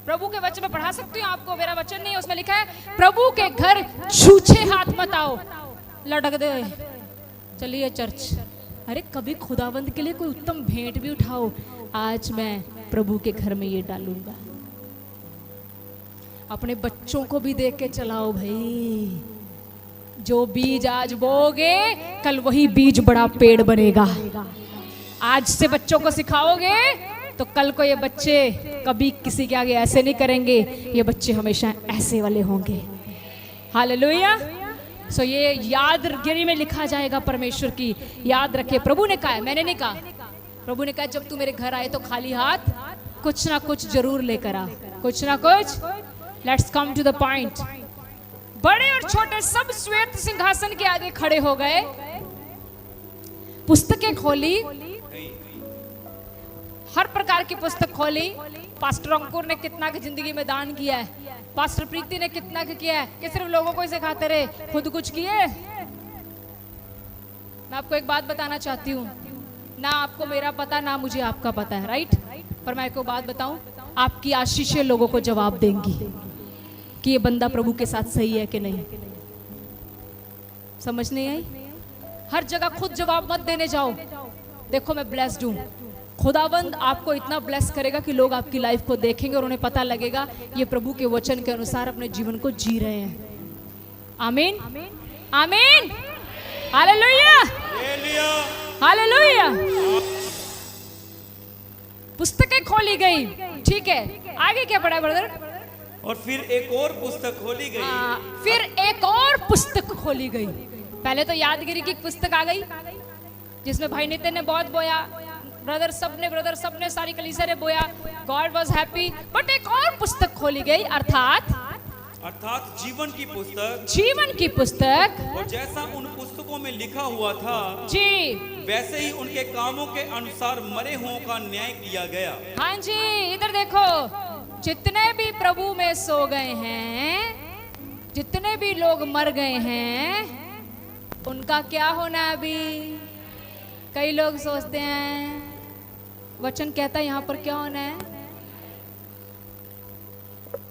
प्रभु के वचन में पढ़ा सकती हूँ आपको, मेरा वचन नहीं है, उसमें लिखा है प्रभु के घर छूछे हाथ मत आओ, लटक दे चलिए चर्च। अरे कभी खुदावंद के लिए कोई उत्तम भेंट भी उठाओ। आज मैं प्रभु के घर में ये डालूंगा। अपने बच्चों को भी देख के चलाओ भाई। जो बीज आज बोगे कल वही बीज बड़ा पेड़ बनेगा। आज से बच्चों को सिखाओगे तो कल को ये बच्चे कभी किसी के आगे ऐसे नहीं करेंगे, ये बच्चे हमेशा ऐसे वाले होंगे। हालेलुया। सो ये यादगिरी में लिखा जाएगा परमेश्वर की। याद रखे, प्रभु ने कहा है, मैंने नहीं कहा। प्रभु ने कहा जब तू मेरे घर आए तो खाली हाथ कुछ ना कुछ जरूर लेकर आ, कुछ ना कुछ। Let's come to the point. बड़े और छोटे सब श्वेत सिंहासन के आगे खड़े हो गए, पुस्तकें खोली, हर प्रकार की पुस्तक खोली। पास्टर अंकुर ने कितना की जिंदगी में दान किया है, पास्टर प्रीति ने कितना किया है, कि सिर्फ लोगों को ही सिखाते रहे, खुद कुछ किए। मैं आपको एक बात बताना चाहती हूँ, ना आपको मेरा पता ना मुझे आपका पता है, राइट? पर मैं आपको बात बताऊं, आपकी आशीषें लोगों को जवाब देंगी कि ये बंदा प्रभु के साथ सही है कि नहीं। समझ नहीं आई? हर जगह खुद जवाब मत देने जाओ। देखो मैं ब्लेस्ड हूं, खुदावंद आपको इतना ब्लेस करेगा कि लोग आपकी लाइफ को देखेंगे और उन्हें पता लगेगा ये प्रभु के वचन के अनुसार अपने जीवन को जी रहे हैं। आमीन आमीन हालेलुया हालेलुया। पुस्तकें खोली गई, ठीक है, आगे क्या पढ़ा ब्रदर? और फिर एक और पुस्तक खोली गई। फिर एक और पुस्तक खोली गई। पहले तो यादगिरी की पुस्तक आ गई जिसमें भाई नितिन ने बहुत बोया, ब्रदर सबने सारी कलीसिया ने बोया, गॉड वाज हैप्पी। बट एक और पुस्तक खोली गई, अर्थात जीवन की पुस्तक। जीवन की पुस्तक। और जैसा उन पुस्तकों में लिखा हुआ था जी, वैसे ही उनके कामों के अनुसार मरे हुओं का न्याय किया गया। हाँ जी, इधर देखो, जितने भी प्रभु में सो गए हैं, जितने भी लोग मर गए हैं, उनका क्या होना है अभी? कई लोग सोचते हैं वचन कहता है यहाँ पर क्या होना है।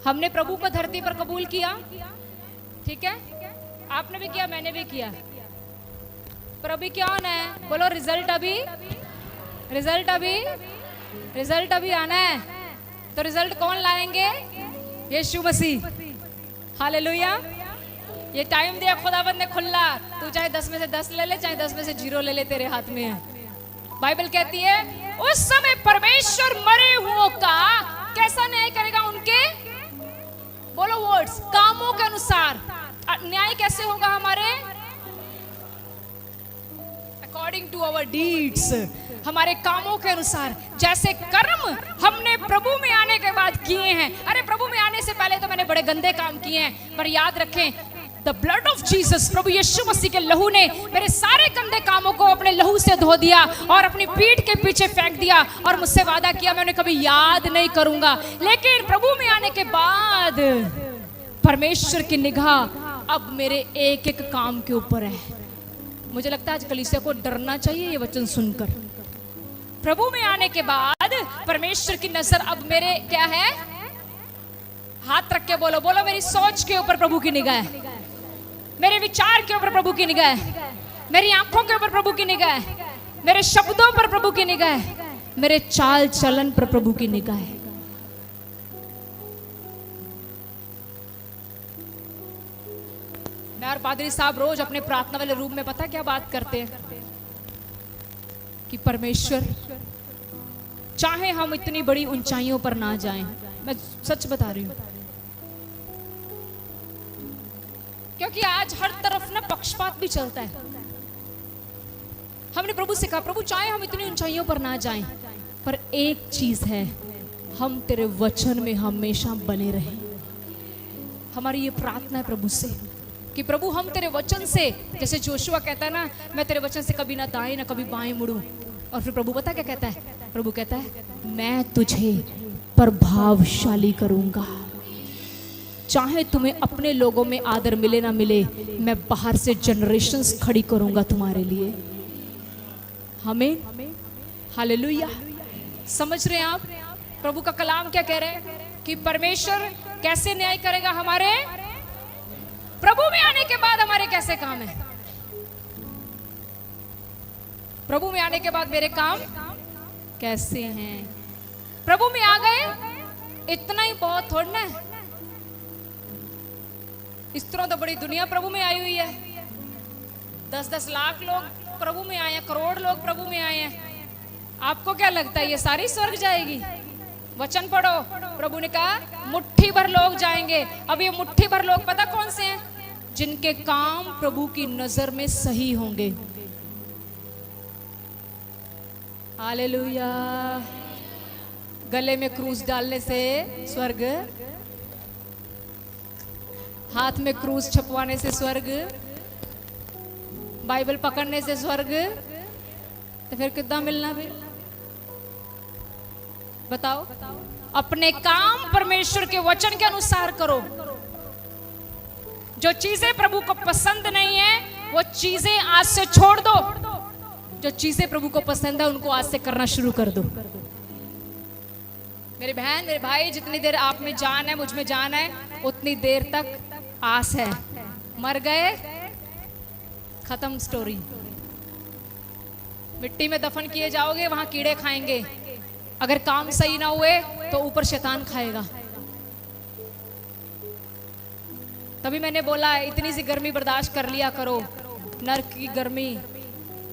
हमने प्रभु को धरती पर कबूल किया, ठीक है, आपने भी किया, मैंने भी किया, पर अभी क्या होना है? बोलो रिजल्ट अभी आना है। तो रिजल्ट कौन लाएंगे? यीशु मसीह। हालेलुया। ये टाइम दिया खुदावंद ने खुला, तू चाहे 10 में से 10 ले ले, चाहे 10 में से 0 ले ले, तेरे हाथ में है। बाइबल कहती है उस समय परमेश्वर मरे हुओं का कैसा न्याय करेगा? उनके, बोलो वर्ड्स, कामों के अनुसार। न्याय कैसे होगा हमारे? अकॉर्डिंग टू आवर डीड्स, हमारे कामों के अनुसार। जैसे कर्म हमने प्रभु में आने के बाद किए हैं। अरे प्रभु में आने से पहले तो मैंने बड़े गंदे काम किए हैं, पर याद रखें, द ब्लड ऑफ जीसस, प्रभु यीशु मसीह के लहू ने मेरे सारे गंदे कामों को अपने लहू से धो दिया और अपनी पीठ के पीछे फेंक दिया और मुझसे वादा किया मैं उन्हें कभी याद नहीं करूंगा। लेकिन प्रभु में आने के बाद परमेश्वर की निगाह अब मेरे एक एक काम के ऊपर है। मुझे लगता है आज कलीसिया को डरना चाहिए ये वचन सुनकर। प्रभु में आने के बाद परमेश्वर की नजर अब मेरे क्या है? हाथ रख के बोलो, बोलो, मेरी सोच के ऊपर प्रभु की निगाह है, मेरे विचार के ऊपर प्रभु की निगाह है, मेरी आंखों के ऊपर प्रभु की निगाह है, मेरे शब्दों पर प्रभु की निगाह है, मेरे चाल चलन पर प्रभु की निगाह है। मैं और पादरी साहब रोज अपने प्रार्थना वाले रूम में पता क्या बात करते हैं कि परमेश्वर चाहे हम इतनी बड़ी ऊंचाइयों पर ना जाएं, मैं सच बता रही हूं, क्योंकि आज हर तरफ ना पक्षपात भी चलता है। हमने प्रभु से कहा, प्रभु चाहे हम इतनी ऊंचाइयों पर ना जाएं, पर एक चीज है, हम तेरे वचन में हमेशा बने रहें। हमारी ये प्रार्थना है प्रभु से कि प्रभु हम तेरे वचन से, जैसे जोशुआ कहता है ना, मैं तेरे वचन से कभी ना दाएं ना कभी बाएं मुड़ूं। और फिर प्रभु पता क्या कहता है? प्रभु कहता है मैं तुझे प्रभावशाली करूंगा। चाहे तुम्हें अपने लोगों में आदर मिले ना मिले, मैं बाहर से जनरेशंस खड़ी करूंगा तुम्हारे लिए। हमें हालेलुया। समझ रहे हैं आप? प्रभु का कलाम क्या कह रहे हैं कि परमेश्वर कैसे न्याय करेगा हमारे? प्रभु में आने के बाद हमारे कैसे काम है? प्रभु में आने के बाद मेरे काम कैसे हैं? प्रभु में आ गए इतना ही बहुत थोड़ा है। इस तरह तो बड़ी दुनिया प्रभु में आई हुई है। 10-10 लाख लोग प्रभु में आए हैं, करोड़ लोग प्रभु में आए हैं। आपको क्या लगता है ये सारी स्वर्ग जाएगी? वचन पढ़ो, प्रभु ने कहा मुट्ठी भर लोग जाएंगे। अब ये मुट्ठी भर लोग पता कौन से हैं? जिनके काम प्रभु की नजर में सही होंगे। हालेलुया। गले में क्रूस डालने से स्वर्ग, हाथ में क्रूस छपवाने से स्वर्ग, बाइबल पकड़ने से स्वर्ग, तो फिर कितना मिलना? फिर बताओ। अपने काम परमेश्वर के वचन के अनुसार करो। जो चीजें प्रभु को पसंद नहीं है वो चीजें आज से छोड़ दो। जो चीजें प्रभु को पसंद है उनको आज से करना शुरू कर दो। मेरी बहन, मेरे भाई, जितनी देर आप में जान है, मुझ में जान है, उतनी देर तक आस है। मर गए, खत्म स्टोरी। मिट्टी में दफन किए जाओगे, वहां कीड़े खाएंगे। अगर काम सही ना हुए तो ऊपर शैतान खाएगा। तभी मैंने बोला इतनी सी गर्मी बर्दाश्त कर लिया करो, नरक की गर्मी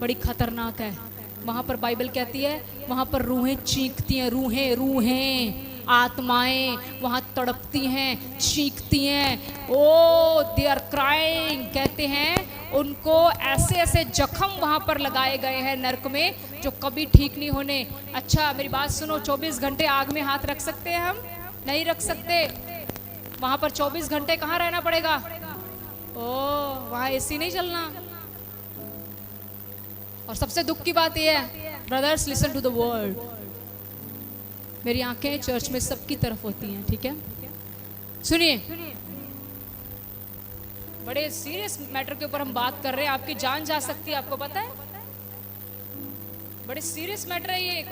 बड़ी खतरनाक है। वहां पर बाइबल कहती है वहां पर रूहें चीखती हैं, रूहें आत्माएं वहां तड़पती हैं, चीखती हैं। ओ दे आर क्राइंग, कहते हैं उनको ऐसे ऐसे जख्म वहां पर लगाए गए हैं नरक में जो कभी ठीक नहीं होने। अच्छा मेरी बात सुनो, 24 घंटे आग में हाथ रख सकते हैं हम? नहीं रख सकते। वहां पर 24 घंटे कहाँ रहना पड़ेगा? ओ वहां एसी नहीं चलना। और सबसे दुख की बात यह है, brothers listen to the word, मेरी आंखें चर्च में सबकी तरफ होती हैं, ठीक है? सुनिए, बड़े सीरियस मैटर के ऊपर हम बात कर रहे हैं, आपकी जान जा सकती है, आपको पता है? बड़े सीरियस मैटर है ये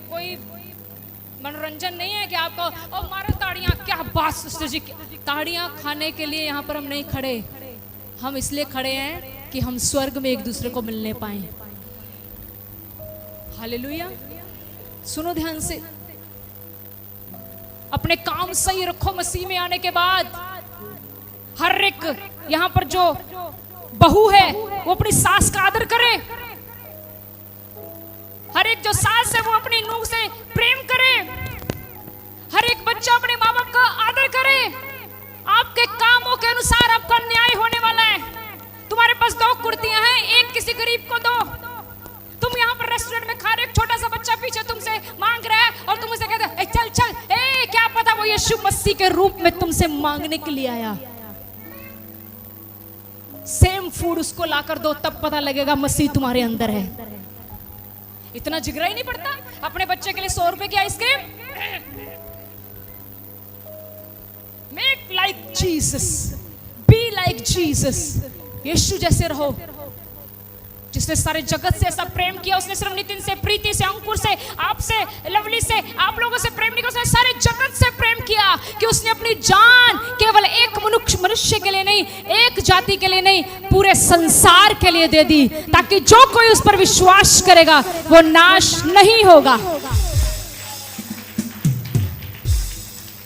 कोई मनोरंजन नहीं है कि आपको ओ मारो ताड़ियां, क्या बात सिस्टर जी। ताड़ियां खाने के लिए यहाँ पर हम नहीं खड़े, हम इसलिए खड़े हैं कि हम स्वर्ग में एक दूसरे को मिलने पाए। हालेलुया। सुनो ध्यान से, अपने काम सही रखो। मसीह में आने के बाद हर एक यहां पर जो बहू है वो अपनी सास का आदर करे, हर एक जो सास है वो अपनी नूह से प्रेम करे, हर एक बच्चा अपने माँ बाप का आदर करे। आपके कामों के अनुसार आपका न्याय होने वाला है। तुम्हारे पास 2 कुर्तियां हैं, एक किसी गरीब को दो। तुम यहाँ पर रेस्टोरेंट में खा रहे, एक छोटा सा बच्चा पीछे तुमसे मांग रहा है और तुम उसे कहते हो चल चल, ए क्या पता वो यीशु मसीह के रूप में तुमसे मांगने के लिए आया। सेम फूड उसको लाकर दो, तब पता लगेगा मसीह तुम्हारे अंदर है। इतना जिगरा ही नहीं पड़ता अपने बच्चे के लिए 100 रुपए की आइसक्रीम। Make like Jesus, be like Jesus. Yeshu जैसे रहो, जिसने सारे जगत से ऐसा प्रेम किया। उसने सिर्फ नितिन से, प्रीति से, अंकुर से, आपसे, लवली से, आप लोगों से प्रेम नहीं किया, उसने सारे जगत से प्रेम किया कि उसने अपनी जान केवल एक मनुष्य के लिए नहीं, एक जाति के लिए नहीं, पूरे संसार के लिए दे दी, ताकि जो कोई उस पर विश्वास करेगा वो नाश नहीं होगा।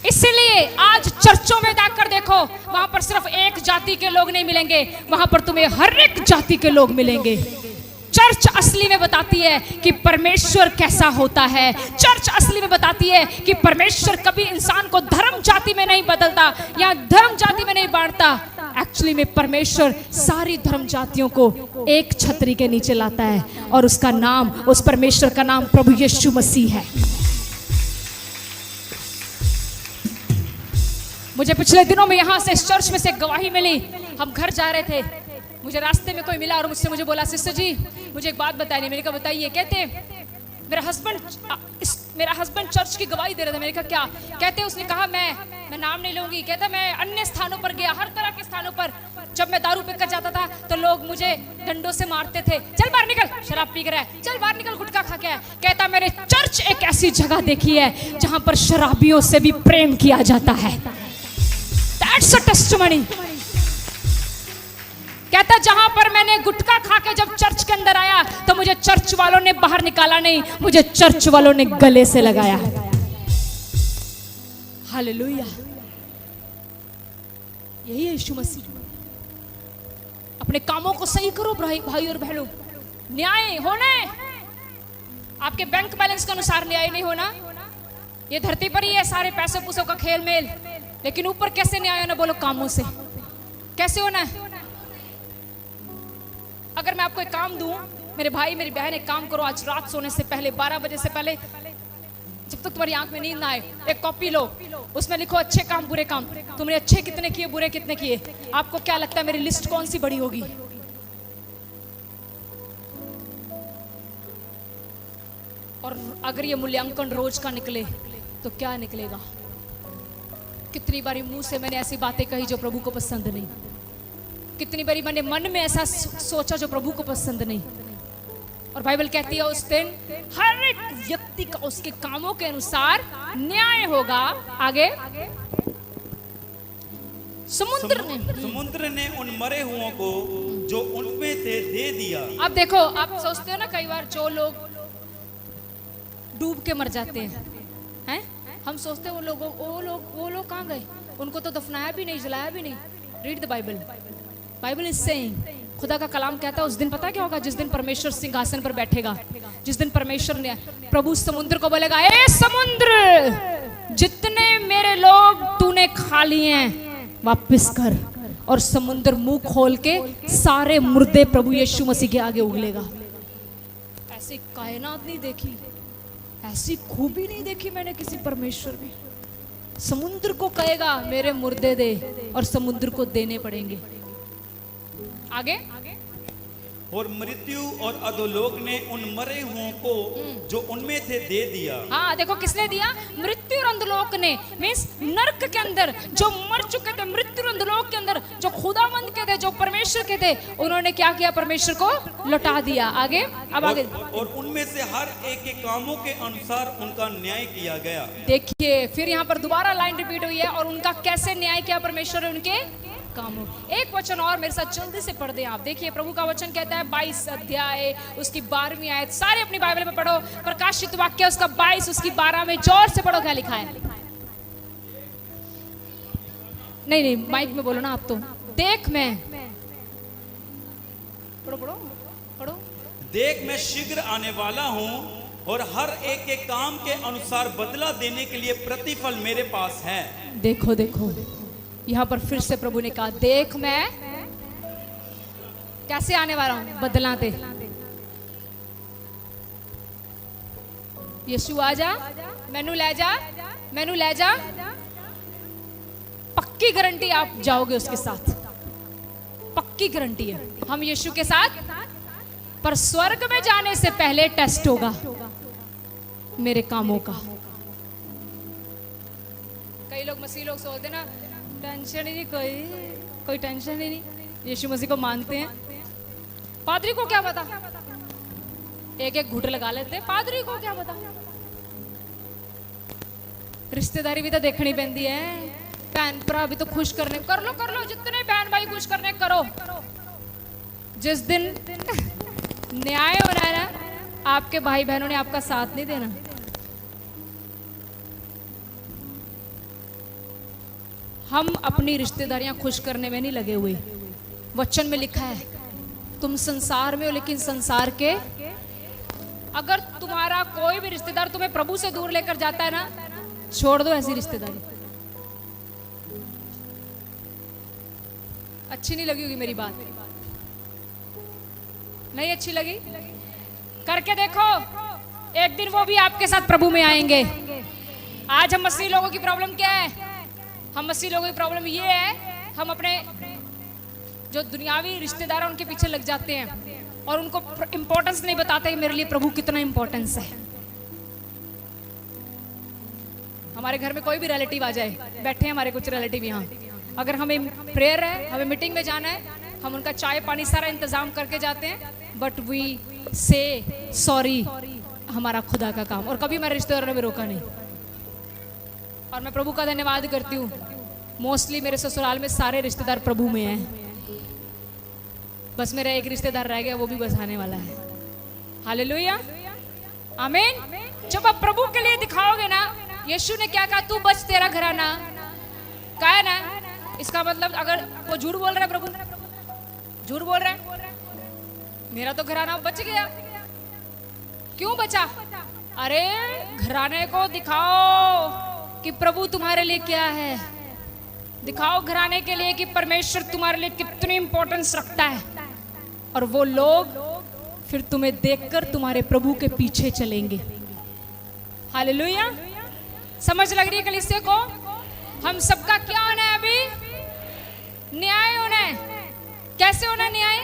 इसलिए आज चर्चों में जाकर देखो, वहां पर सिर्फ एक जाति के लोग नहीं मिलेंगे, वहां पर तुम्हें हर एक जाति के लोग मिलेंगे। चर्च असली में बताती है कि परमेश्वर कैसा होता है। चर्च असली में बताती है कि परमेश्वर कभी इंसान को धर्म जाति में नहीं बदलता या धर्म जाति में नहीं बांटता। एक्चुअली में परमेश्वर सारी धर्म जातियों को एक छतरी के नीचे लाता है और उसका नाम, उस परमेश्वर का नाम प्रभु यीशु मसीह है। मुझे पिछले दिनों में यहाँ से इस चर्च में से गवाही मिली। हम घर जा रहे थे, मुझे रास्ते में कोई मिला और मुझे बोला सिस्टर जी मुझे एक बात बताइए। मैंने कहा बताइए। कहते मेरा हस्बैंड चर्च की गवाही दे रहा था। मैंने कहा क्या? कहते उसने कहा मैं नाम नहीं लूंगी, कहता मैं अन्य स्थानों पर गया, हर तरह के स्थानों पर। जब मैं दारू पीकर जाता था तो लोग मुझे डंडों से मारते थे, चल बाहर निकल, शराब पी कर है, चल बाहर निकल, गुटखा खा के है। कहता मैंने चर्च एक ऐसी जगह देखी है जहां पर शराबियों से भी प्रेम किया जाता है। That's a testimony। कहता जहां पर मैंने गुटखा खा के जब चर्च के अंदर आया तो मुझे चर्च वालों ने बाहर निकाला नहीं, मुझे चर्च वालों ने गले से लगाया। हालेलुया। यही है यीशु मसीह। अपने कामों को सही करो भाई और बहनों। न्याय होना है, आपके बैंक बैलेंस के अनुसार न्याय नहीं होना। ये धरती पर ही है सारे पैसों पुसों का खेल मेल, लेकिन ऊपर कैसे न्याय होना? बोलो कामों से कैसे होना है? अगर मैं आपको एक काम दूं, मेरे भाई मेरी बहन एक काम करो, आज रात सोने से पहले 12 बजे से पहले, जब तक तुम्हारी आंख में नींद ना आए, एक कॉपी लो, उसमें लिखो अच्छे काम बुरे काम, तुमने अच्छे कितने किए बुरे कितने किए। आपको क्या लगता है मेरी लिस्ट कौन सी बड़ी होगी? और अगर ये मूल्यांकन रोज का निकले तो क्या निकलेगा? कितनी बारी मुंह से मैंने ऐसी बातें कही जो प्रभु को पसंद नहीं, कितनी बारी मैंने मन में ऐसा सोचा जो प्रभु को पसंद नहीं। और बाइबल कहती है उस दिन हर एक व्यक्ति का उसके कामों के अनुसार न्याय होगा। आगे समुद्र ने उन मरे हुओं को जो उनमें थे दे दिया। अब देखो, आप सोचते हो ना कई बार जो लोग डूब के मर जाते हैं। हम सोचते हैं वो लोग कहाँ गए, उनको तो दफनाया भी नहीं, जलाया भी नहीं। Read the Bible. Bible is saying, खुदा का कलाम कहता है उस दिन पता क्या होगा, जिस दिन परमेश्वर सिंहासन पर बैठेगा, जिस दिन परमेश्वर ने प्रभु समुद्र को बोलेगा, ए समुद्र, जितने मेरे लोग तूने खा लिए हैं वापस कर। और समुद्र मुंह खोल के सारे मुर्दे प्रभु यीशु मसीह के आगे उगलेगा। ऐसी कायनात नहीं देखी, ऐसी खूबी नहीं देखी मैंने किसी परमेश्वर में। समुद्र को कहेगा मेरे मुर्दे दे, और समुद्र को देने पड़ेंगे। आगे, और मृत्यु और अधोलोक ने उन मरे हुओं को जो उनमें थे दे दिया। हाँ देखो किसने दिया, मृत्यु और अधोलोक ने, मींस नरक के अंदर जो मर चुके थे, मृत्यु और अधोलोक के अंदर जो खुदावंद के थे, जो परमेश्वर के थे, उन्होंने क्या किया, परमेश्वर को लौटा दिया। आगे, अब आगे, और उनमें से हर एक के कामों के अनुसार उनका न्याय किया गया। देखिए फिर यहाँ पर दोबारा लाइन रिपीट हुई है, और उनका कैसे न्याय किया परमेश्वर ने उनके कामों। एक वचन और मेरे साथ जल्दी से पढ़ दें आप। देखिए प्रभु का वचन कहता है 22 अध्याय उसकी 12वीं आयत, सारे अपनी बाइबल में पढ़ो। प्रकाशित वाक्य उसका 22 उसकी 12 में जोर से पढ़ो, क्या लिखा है। नहीं माइक में बोलो ना आप तो। देख मैं, पढ़ो। देख मैं शीघ्र आने वाला हूँ, और हर एक के काम के अनुसार बदला देने के लिए प्रतिफल मेरे पास है। देखो यहाँ पर फिर से प्रभु ने कहा, देख मैं कैसे आने वाला हूं, बदला दे। यीशु आ जा, मैनू ले जा। पक्की गारंटी आप जाओगे उसके साथ, पक्की गारंटी है हम यीशु के साथ। पर स्वर्ग में जाने से पहले टेस्ट होगा मेरे कामों का। कई लोग मसीह लोग सोचते ना, टेंशन ही नहीं, कोई टेंशन ही नहीं, यीशु मसीह को मानते हैं। पादरी को क्या पता, एक घूंट लगा लेते, पादरी को क्या पता। रिश्तेदारी भी तो देखनी पैंदी है, भैन भरा भी तो खुश करने, कर लो जितने बहन भाई खुश करने करो। जिस दिन न्याय होना है ना, आपके भाई बहनों ने आपका साथ नहीं देना। हम अपनी रिश्तेदारियां खुश करने में नहीं लगे हुए। वचन में लिखा है तुम संसार में हो, लेकिन संसार के, अगर तुम्हारा कोई भी रिश्तेदार तुम्हें प्रभु से दूर लेकर जाता है ना, छोड़ दो ऐसी रिश्तेदारी। अच्छी नहीं लगी होगी मेरी बात, नहीं अच्छी लगी, करके देखो, एक दिन वो भी आपके साथ प्रभु में आएंगे। आज हम मसीह लोगों की प्रॉब्लम क्या है, हम मसीह लोगों की प्रॉब्लम ये है, हम अपने जो दुनियावी रिश्तेदार हैं उनके पीछे लग जाते हैं और उनको इंपॉर्टेंस नहीं बताते कि मेरे लिए प्रभु कितना इंपॉर्टेंस है। हमारे घर में कोई भी रिलेटिव आ जाए, बैठे हैं हमारे कुछ रिलेटिव यहाँ, अगर हमें प्रेयर है, हमें मीटिंग में जाना है, हम उनका चाय पानी सारा इंतजाम करके जाते हैं, बट वी से सॉरी, हमारा खुदा का काम। और कभी मेरे रिश्तेदारों ने भी रोका नहीं, और मैं प्रभु का धन्यवाद करती हूँ। मोस्टली मेरे ससुराल में सारे रिश्तेदार प्रभु में हैं, बस मेरा एक रिश्तेदार रह गया, वो भी बस आने वाला है। हालेलुया, आमीन। जब आप प्रभु के लिए दिखाओगे ना, यीशु ने क्या कहा, तू बच तेरा घराना, कहा है ना, इसका मतलब अगर वो झूठ बोल रहा है, प्रभु झूठ बोल रहा है, मेरा तो घराना बच गया। क्यों बचा? अरे घराने को दिखाओ कि प्रभु तुम्हारे लिए क्या है, दिखाओ घराने के लिए कि परमेश्वर तुम्हारे लिए कितनी इंपॉर्टेंस रखता है, और वो लोग फिर तुम्हें देखकर तुम्हारे प्रभु के पीछे चलेंगे। हालेलुया, समझ लग रही है कलीसिया को? हम सबका क्या होना है अभी? न्याय होना है। कैसे होना न्याय?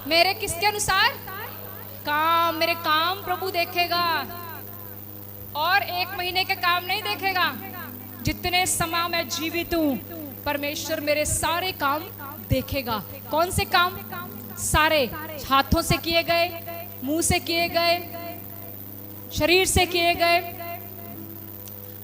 मेरे किसके अनुसार? काम, मेरे काम प्रभु देखेगा, और 1 महीने के काम नहीं देखेगा। जितने समय मैं जीवित हूं, परमेश्वर मेरे सारे काम देखेगा। कौन से काम? सारे, हाथों से किए गए, मुंह से किए गए, शरीर से किए गए,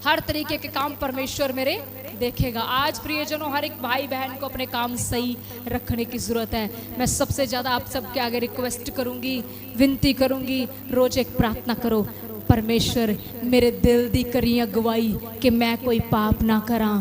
हर तरीके के काम परमेश्वर मेरे देखेगा। आज प्रियजनों, हर एक भाई बहन को अपने काम सही रखने की जरूरत है। मैं सबसे ज्यादा आप सबके आगे रिक्वेस्ट करूंगी, विनती करूंगी, रोज एक प्रार्थना करो, परमेश्वर मेरे दिल दी करी अगवाई कि मैं कोई पाप ना करा।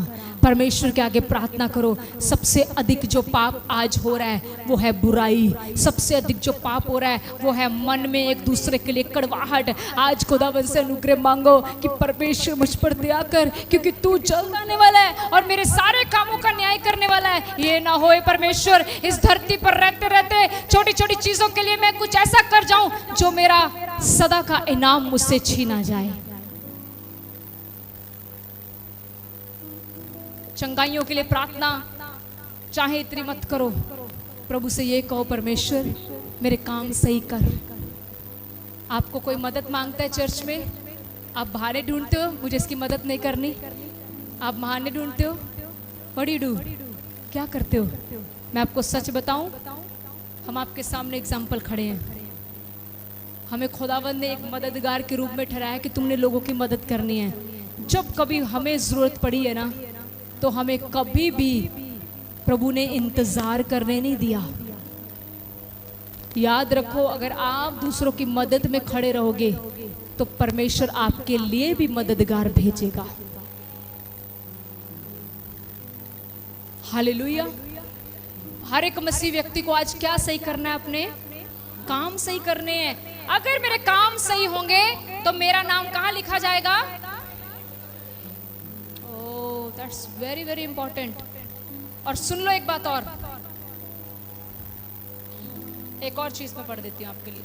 परमेश्वर के आगे प्रार्थना करो। सबसे अधिक जो पाप आज हो रहा है वो है बुराई। सबसे अधिक जो पाप हो रहा है वो है मन में एक दूसरे के लिए कड़वाहट। आज खुदावन से अनुग्रह मांगो कि परमेश्वर मुझ पर दया कर, क्योंकि तू जल्द आने वाला है और मेरे सारे कामों का न्याय करने वाला है। ये ना होए परमेश्वर इस धरती पर रहते रहते छोटी छोटी चीजों के लिए मैं कुछ ऐसा कर जाऊं जो मेरा सदा का इनाम मुझसे छीना जाए। चंगाइयों के लिए प्रार्थना चाहे इतनी मत करो, प्रभु से ये कहो परमेश्वर मेरे काम सही कर। आपको कोई मदद मांगता है चर्च में, आप बहाने ढूंढते हो मुझे इसकी मदद नहीं करनी, आप बहाने ढूंढते हो। व्हाट यू डू, क्या करते हो? मैं आपको सच बताऊं, हम आपके सामने एग्जाम्पल खड़े हैं। हमें खुदावंद ने एक मददगार के रूप में ठहराया कि तुमने लोगों की मदद करनी है। जब कभी हमें जरूरत पड़ी है ना, तो हमें कभी भी प्रभु ने इंतजार करने नहीं दिया। याद रखो, अगर आप दूसरों की मदद में खड़े रहोगे तो परमेश्वर आपके लिए भी मददगार भेजेगा। हालेलुया। हर एक मसीह व्यक्ति को आज क्या सही करना है? अपने काम सही करने हैं। अगर मेरे काम सही होंगे तो मेरा नाम कहां लिखा जाएगा? That's very very important। और सुन लो एक बात और, एक और चीज मैं पढ़ देती हूं आपके लिए।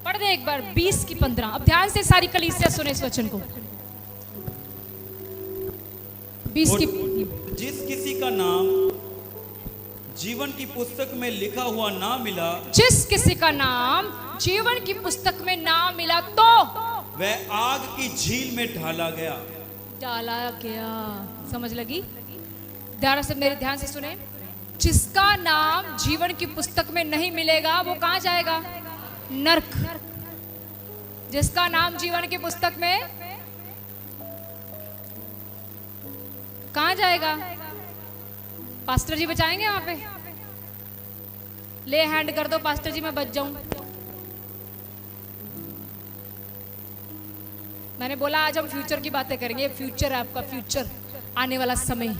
पढ़ दे एक बार 20 की 15। अब ध्यान से सारी कलीसिया सुने इस वचन को। 20 की। जिस किसी का नाम जीवन की पुस्तक में लिखा हुआ ना मिला, जिस किसी का नाम जीवन की पुस्तक में ना मिला तो वह आग की झील में ढाला गया। डाला गया, समझ लगी? मेरे ध्यान से सुने। जिसका नाम जीवन की पुस्तक में नहीं मिलेगा वो कहां जाएगा? नरक। जिसका नाम जीवन की पुस्तक में कहां जाएगा? पास्टर जी बचाएंगे वहां पे? ले हैंड कर दो पास्टर जी, मैं बच जाऊं। मैंने बोला आज हम फ्यूचर की बातें करेंगे। फ्यूचर है आपका, फ्यूचर आने वाला समय।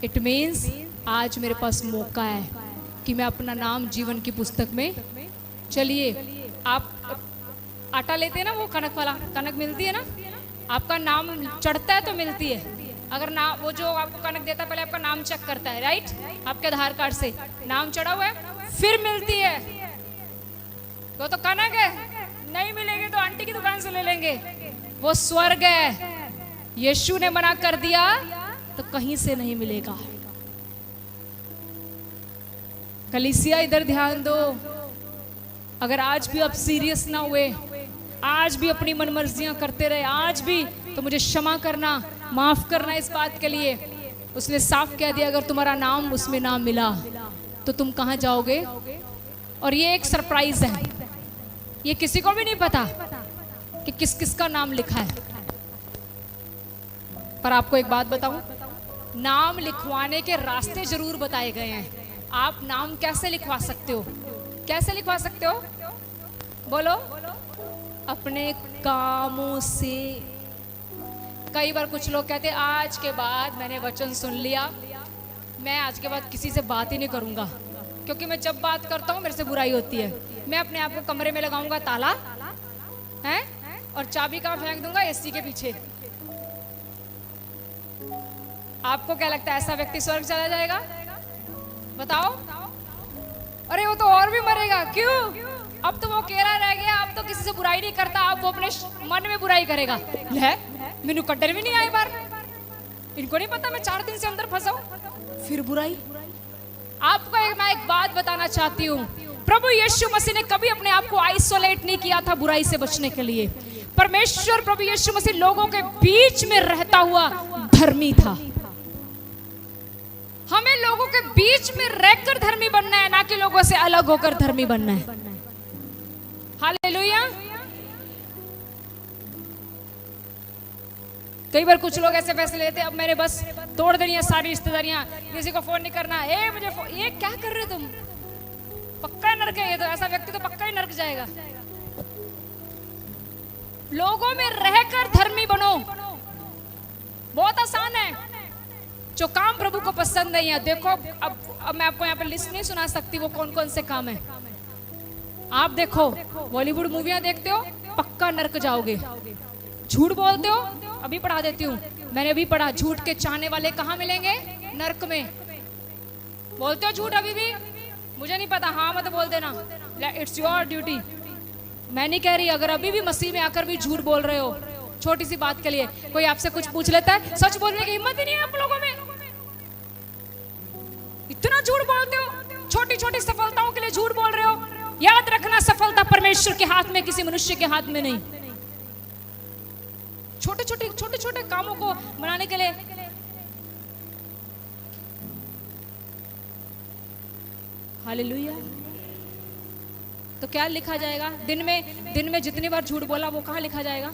इट मीन्स आज मेरे पास मौका है कि मैं अपना नाम जीवन की पुस्तक में। चलिए, आप आटा लेते हैं ना, वो कनक वाला, कनक मिलती है ना, आपका नाम चढ़ता है तो मिलती है। अगर ना वो जो आपको कनक देता है पहले आपका नाम चेक करता है, राइट? आपके आधार कार्ड से नाम चढ़ा हुआ है फिर मिलती है। तो कनक है, नहीं मिलेगी तो आंटी की दुकान से ले लेंगे। वो स्वर्ग है, यीशु ने मना कर दिया तो कहीं से नहीं मिलेगा। कलीसिया इधर ध्यान दो। अगर आज भी आप सीरियस ना हुए, आज भी अपनी मनमर्जियां करते रहे, आज भी, तो मुझे क्षमा करना, माफ करना इस बात के लिए। उसने साफ कह दिया अगर तुम्हारा नाम उसमें ना मिला तो तुम कहां जाओगे। और ये एक सरप्राइज है, ये किसी को भी नहीं पता कि किस किस का नाम लिखा है। पर आपको एक बात बताऊं, नाम लिखवाने के रास्ते जरूर बताए गए हैं। आप नाम कैसे लिखवा सकते हो? कैसे लिखवा सकते हो? बोलो। अपने कामों से। कई बार कुछ लोग कहते हैं आज के बाद मैंने वचन सुन लिया, मैं आज के बाद किसी से बात ही नहीं करूंगा, क्योंकि मैं जब बात करता हूँ मेरे से बुराई होती है। मैं अपने आप को कमरे में लगाऊंगा ताला है और चाबी कहाँ फेंक दूंगा? एसी के पीछे। आपको क्या लगता है ऐसा व्यक्ति स्वर्ग चला जाएगा? बताओ। अरे वो तो और भी मरेगा। क्यों? अब तो वो केरा रह गया, अब तो किसी से बुराई नहीं करता, अब वो अपने मन में बुराई करेगा। ले मैनू कड्डन भी नहीं आए बार, इनको नहीं पता मैं 4 दिन से अंदर फंसा हूं, फिर बुराई। आपको मैं एक बात बताना चाहती हूँ, प्रभु यीशु मसीह ने कभी अपने आप को आइसोलेट नहीं किया था बुराई से बचने के लिए। परमेश्वर प्रभु यीशु मसीह लोगों के बीच में रहता हुआ धर्मी था। हमें लोगों के बीच में रहकर धर्मी बनना है, ना कि लोगों से अलग होकर धर्मी बनना है। हालेलुया। कई बार कुछ लोग ऐसे फैसले लेते हैं, अब मैंने बस तोड़ देनी है सारी रिश्तेदारियां, किसी को फोन नहीं करना, मुझे ये क्या कर रहे हो तुम, पक्का नरक है ये तो, ऐसा व्यक्ति तो पक्का ही नरक जाएगा। लोगों में रहकर धर्मी बनो, बहुत आसान है। जो काम प्रभु को पसंद नहीं है, देखो अब मैं आपको यहाँ पे लिस्ट नहीं सुना सकती वो कौन कौन से काम है। आप देखो बॉलीवुड मूवियां देखते हो, पक्का नरक जाओगे। झूठ बोलते हो, अभी पढ़ा देती हूँ, मैंने अभी पढ़ा, झूठ के चाहने वाले कहाँ मिलेंगे? नरक में। बोलते हो झूठ अभी भी? मुझे नहीं पता, हाँ मत बोल देना, इट्स योर ड्यूटी। मैं नहीं कह रही, अगर अभी भी मसीह में आकर भी झूठ बोल रहे हो, छोटी सी बात के लिए कोई आपसे कुछ पूछ लेता है, सच बोलने की हिम्मत ही नहीं है आप लोगों में, इतना झूठ बोलते हो, छोटी छोटी सफलताओं के लिए झूठ बोल रहे हो। याद रखना, सफलता परमेश्वर के हाथ में, किसी मनुष्य के हाथ में नहीं। छोटे छोटे कामों को बनाने के लिए हालेलुया। तो क्या लिखा जाएगा? दिन में जितनी बार झूठ बोला वो कहाँ लिखा जाएगा?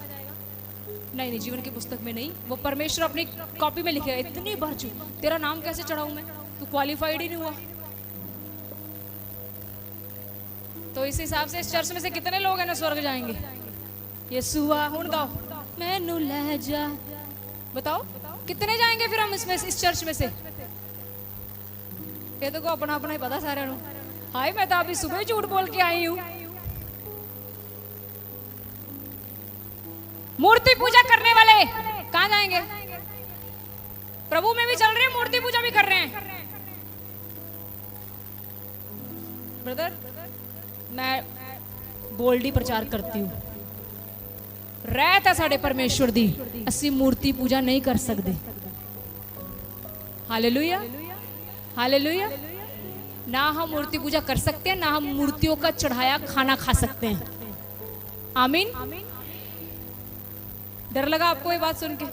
नहीं, जीवन की पुस्तक में नहीं, वो परमेश्वर अपनी कॉपी में लिखेगा, इतनी बार झूठ, तेरा नाम कैसे चढ़ाऊं मैं, तू क्वालिफाइड ही नहीं हुआ। तो इस हिसाब से इस चर्च में से कितने लोग हैं ना स्वर्ग जाएंगे? यीशुआ हुण गाओ मैनू ले जा, बताओ कितने जाएंगे फिर हम इसमें, इस चर्च में से? ये तो को अपना अपना ही पता सारे नु। हाय मैं तो अभी सुबह ही झूठ बोल के आई हूँ। मूर्ति पूजा करने वाले कहाँ जाएंगे? प्रभु में भी चल रहे हैं, मूर्ति पूजा भी कर रहे हैं। ब्रदर मैं बोल्डी प्रचार करती हूँ, रहता साढ़े परमेश्वर दी, असी मूर्ति पूजा नहीं कर सकते। Hallelujah hallelujah. ना हम मूर्ति पूजा कर सकते हैं, ना हम मूर्तियों का चढ़ाया खाना खा सकते हैं। आमीन। डर लगा आपको ये बात सुन के?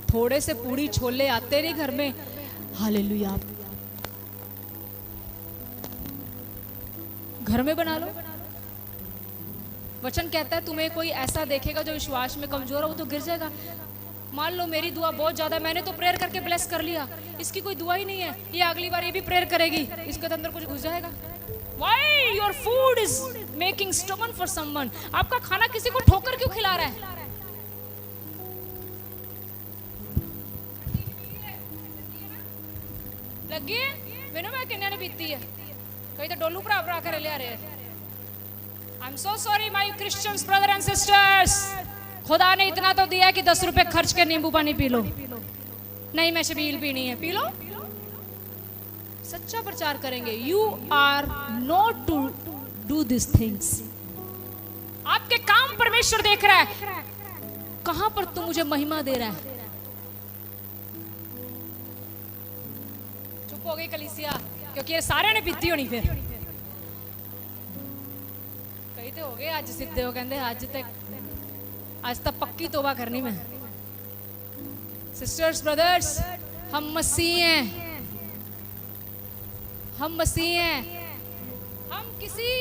थोड़े से पूड़ी छोले आते नहीं घर में, हालेलुया, घर में बना लो। वचन कहता है तुम्हें कोई ऐसा देखेगा जो विश्वास में कमजोर है, वो तो गिर जाएगा। मान लो मेरी दुआ बहुत ज्यादा, मैंने तो प्रेयर करके ब्लेस कर लिया, इसकी कोई दुआ ही नहीं है, ये अगली बार ये भी प्रेयर करेगी, इसके अंदर कुछ घुस जाएगा। Why your food is making stubborn for someone? आपका खाना किसी को ठोकर क्यों खिला रहा है? लगी है मैंने, मैं किन्ने ने पीती है, कहीं तो डोलू भरा भरा कर ले आ रहे हैं। I'm so sorry my Christians brother and sisters, खुदा ने इतना तो दिया कि 10 रुपए खर्च के नींबू पानी पी लो। नहीं मैं शबील पीनी है, पी लो। सच्चा प्रचार करेंगे। You are not to do these things। आपके काम परमेश्वर देख रहा है, कहां पर तू मुझे महिमा दे रहा है। चुप हो गई कलीसिया, क्योंकि ये सारे ने पीती होनी। फिर कई तो हो गए आज सीधे, हो कहते आज तक पक्की तौबा करनी मैं। सिस्टर्स ब्रदर्स, हम मसीह हैं, हम मसीह हैं। हम किसी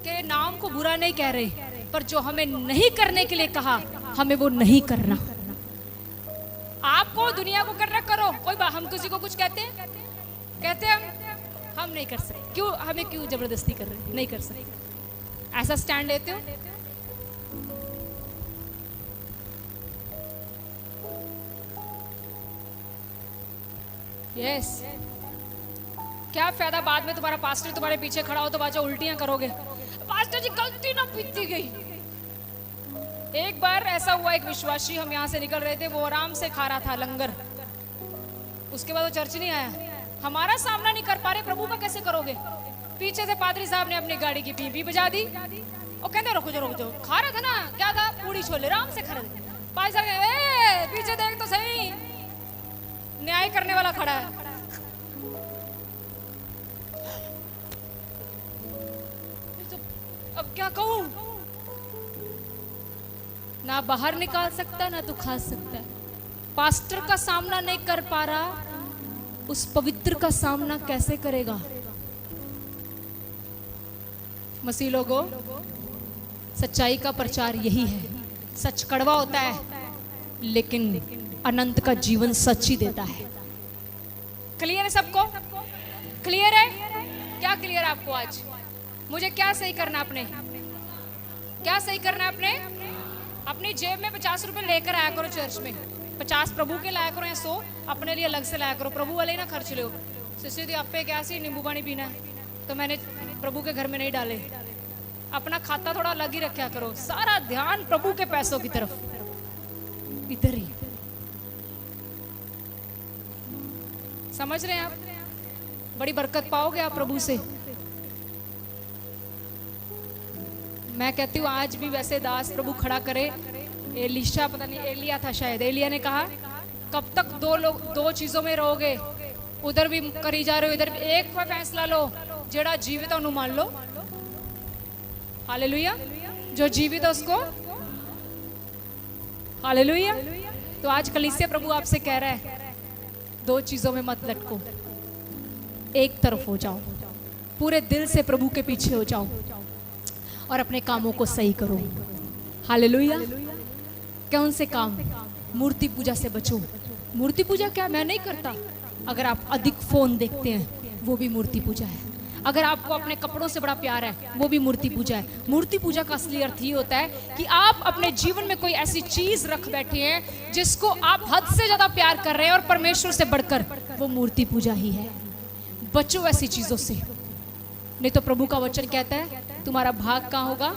के नाम को बुरा नहीं कह रहे, पर जो हमें नहीं करने के लिए कहा, हमें वो नहीं करना। आपको दुनिया को करना करो, कोई हम किसी को कुछ कहते हैं हम नहीं कर सकते, क्यों हमें क्यों जबरदस्ती कर रहे हैं? नहीं कर सकते। ऐसा स्टैंड लेते हो? यस। क्या फायदा बाद में तुम्हारा पास्टर तुम्हारे पीछे खड़ा हो तो बाजा उल्टियां करोगे, पास्टर जी गलती ना पीती गई। एक बार ऐसा हुआ, एक विश्वासी, हम यहाँ से निकल रहे थे, वो आराम से खा रहा था लंगर, उसके बाद वो चर्च नहीं आया। हमारा सामना नहीं कर पा रहे, प्रभु का कैसे करोगे? पीछे से पादरी साहब ने अपनी गाड़ी की पीपी बजा दी और कहते रुको जो खा रहा था ना, क्या था, पूड़ी छोले, आराम से खा रहे थे। पादरी साहब पीछे देख तो सही, न्याय करने वाला खड़ा है। अब क्या कहूं? ना बाहर निकाल सकता, ना तू खा सकता है। पास्टर का सामना नहीं कर पा रहा, उस पवित्र का सामना कैसे करेगा? मसीह लोगों, सच्चाई का प्रचार यही है। सच कड़वा होता है, लेकिन अनंत का जीवन सच ही देता है। क्लियर है सबको? क्लियर है? क्या क्लियर है आपको? आज मुझे क्या सही करना आपने? क्या सही करना आपने? अपनी जेब में 50 रुपए लेकर आया करो चर्च में। 50 प्रभु के लाया करो या 100 अपने लिए अलग से लाया करो। प्रभु वाले ही ना खर्च लो। सीधी आप पे क्या सी नींबू पानी पीना है तो मैंने प्रभु के घर में नहीं डाले। अपना खाता थोड़ा अलग ही रखा करो। सारा ध्यान प्रभु के पैसों की तरफ, इधर ही। समझ रहे हैं आप? बड़ी बरकत पाओगे आप प्रभु से। मैं कहती हूँ आज भी वैसे दास प्रभु खड़ा करे। एलिशा, पता नहीं एलिया था शायद, एलिया ने कहा कब तक दो चीजों में रहोगे? उधर भी करी जा रहे हो, इधर भी। एक पे फैसला लो, जेड़ा जीवित है उन्हें मान लो। हालेलुया। जो जीवित है उसको हालेलुया। तो आज कलीसिया प्रभु आपसे कह रहा है 2 चीजों में मत लटको, एक तरफ हो जाओ। पूरे दिल से प्रभु के पीछे हो जाओ और अपने कामों को सही करो। हालेलुया। कौन से काम? मूर्ति पूजा से बचो। मूर्ति पूजा क्या? मैं नहीं करता। अगर आप अधिक फोन देखते हैं वो भी मूर्ति पूजा है। अगर आपको अपने कपड़ों से बड़ा प्यार है वो भी मूर्ति पूजा है। मूर्ति पूजा का असली अर्थ ये होता है कि आप अपने जीवन में कोई ऐसी चीज रख बैठे हैं जिसको आप हद से ज्यादा प्यार कर रहे हैं और परमेश्वर से बढ़कर, वो मूर्ति पूजा ही है। बचो ऐसी चीजों से, नहीं तो प्रभु का वचन कहता है तुम्हारा भाग कहाँ होगा?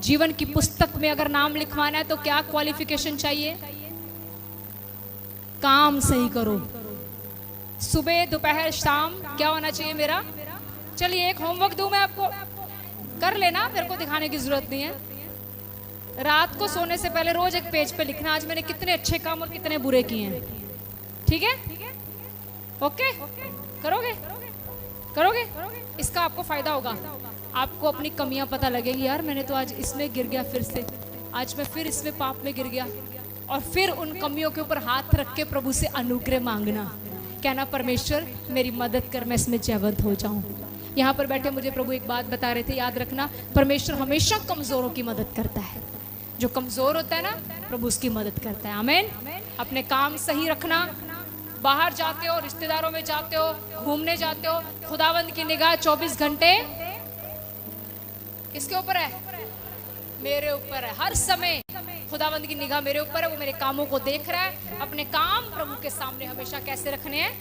जीवन की पुस्तक में अगर नाम लिखवाना है तो क्या क्वालिफिकेशन चाहिए? काम सही करो। सुबह दोपहर शाम क्या होना चाहिए मेरा? चलिए एक होमवर्क दूं मैं आपको, कर लेना, मेरे को दिखाने की जरूरत नहीं है। रात को सोने से पहले रोज एक पेज पे लिखना आज मैंने कितने अच्छे काम और कितने बुरे किए हैं। ठीक है? ओके? करोगे? करोगे? इसका आपको फायदा होगा। आपको अपनी कमियां पता लगेगी, यार मैंने तो आज इसमें गिर गया, फिर से आज मैं फिर इसमें पाप में गिर गया। और फिर उन कमियों के ऊपर हाथ रख के प्रभु से अनुग्रह मांगना, कहना परमेश्वर मेरी मदद कर, मैं इसमें जयवंत हो जाऊं। यहाँ पर बैठे मुझे प्रभु एक बात बता रहे थे, याद रखना परमेश्वर हमेशा कमजोरों की मदद करता है। जो कमजोर होता है ना प्रभु उसकी मदद करता है। आमीन। अपने काम सही रखना। बाहर जाते हो, रिश्तेदारों में जाते हो, घूमने जाते हो, खुदावंद की निगाह 24 घंटे किसके ऊपर है? मेरे ऊपर है। हर समय खुदावंद की निगाह मेरे ऊपर है, वो मेरे कामों को देख रहा है। अपने काम प्रभु के सामने हमेशा कैसे रखने हैं?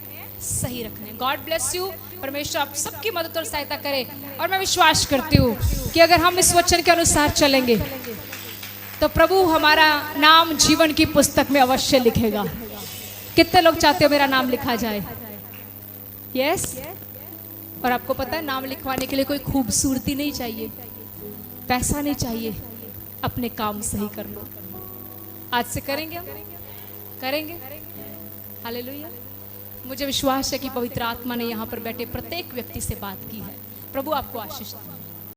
सही रखने हैं। God bless you. परमेश्वर आप सबकी मदद और सहायता करे। और मैं विश्वास करती हूँ कि अगर हम इस वचन के अनुसार चलेंगे तो प्रभु हमारा नाम जीवन की पुस्तक में अवश्य लिखेगा। कितने लोग चाहते हो मेरा नाम लिखा जाए? यस। और आपको पता है नाम लिखवाने के लिए कोई खूबसूरती नहीं चाहिए, पैसा नहीं चाहिए, अपने काम सही कर लो। आज से करेंगे हम? करेंगे। हालेलुया। मुझे विश्वास है कि पवित्र आत्मा ने यहाँ पर बैठे प्रत्येक व्यक्ति से बात की है। प्रभु आपको आशीष दे।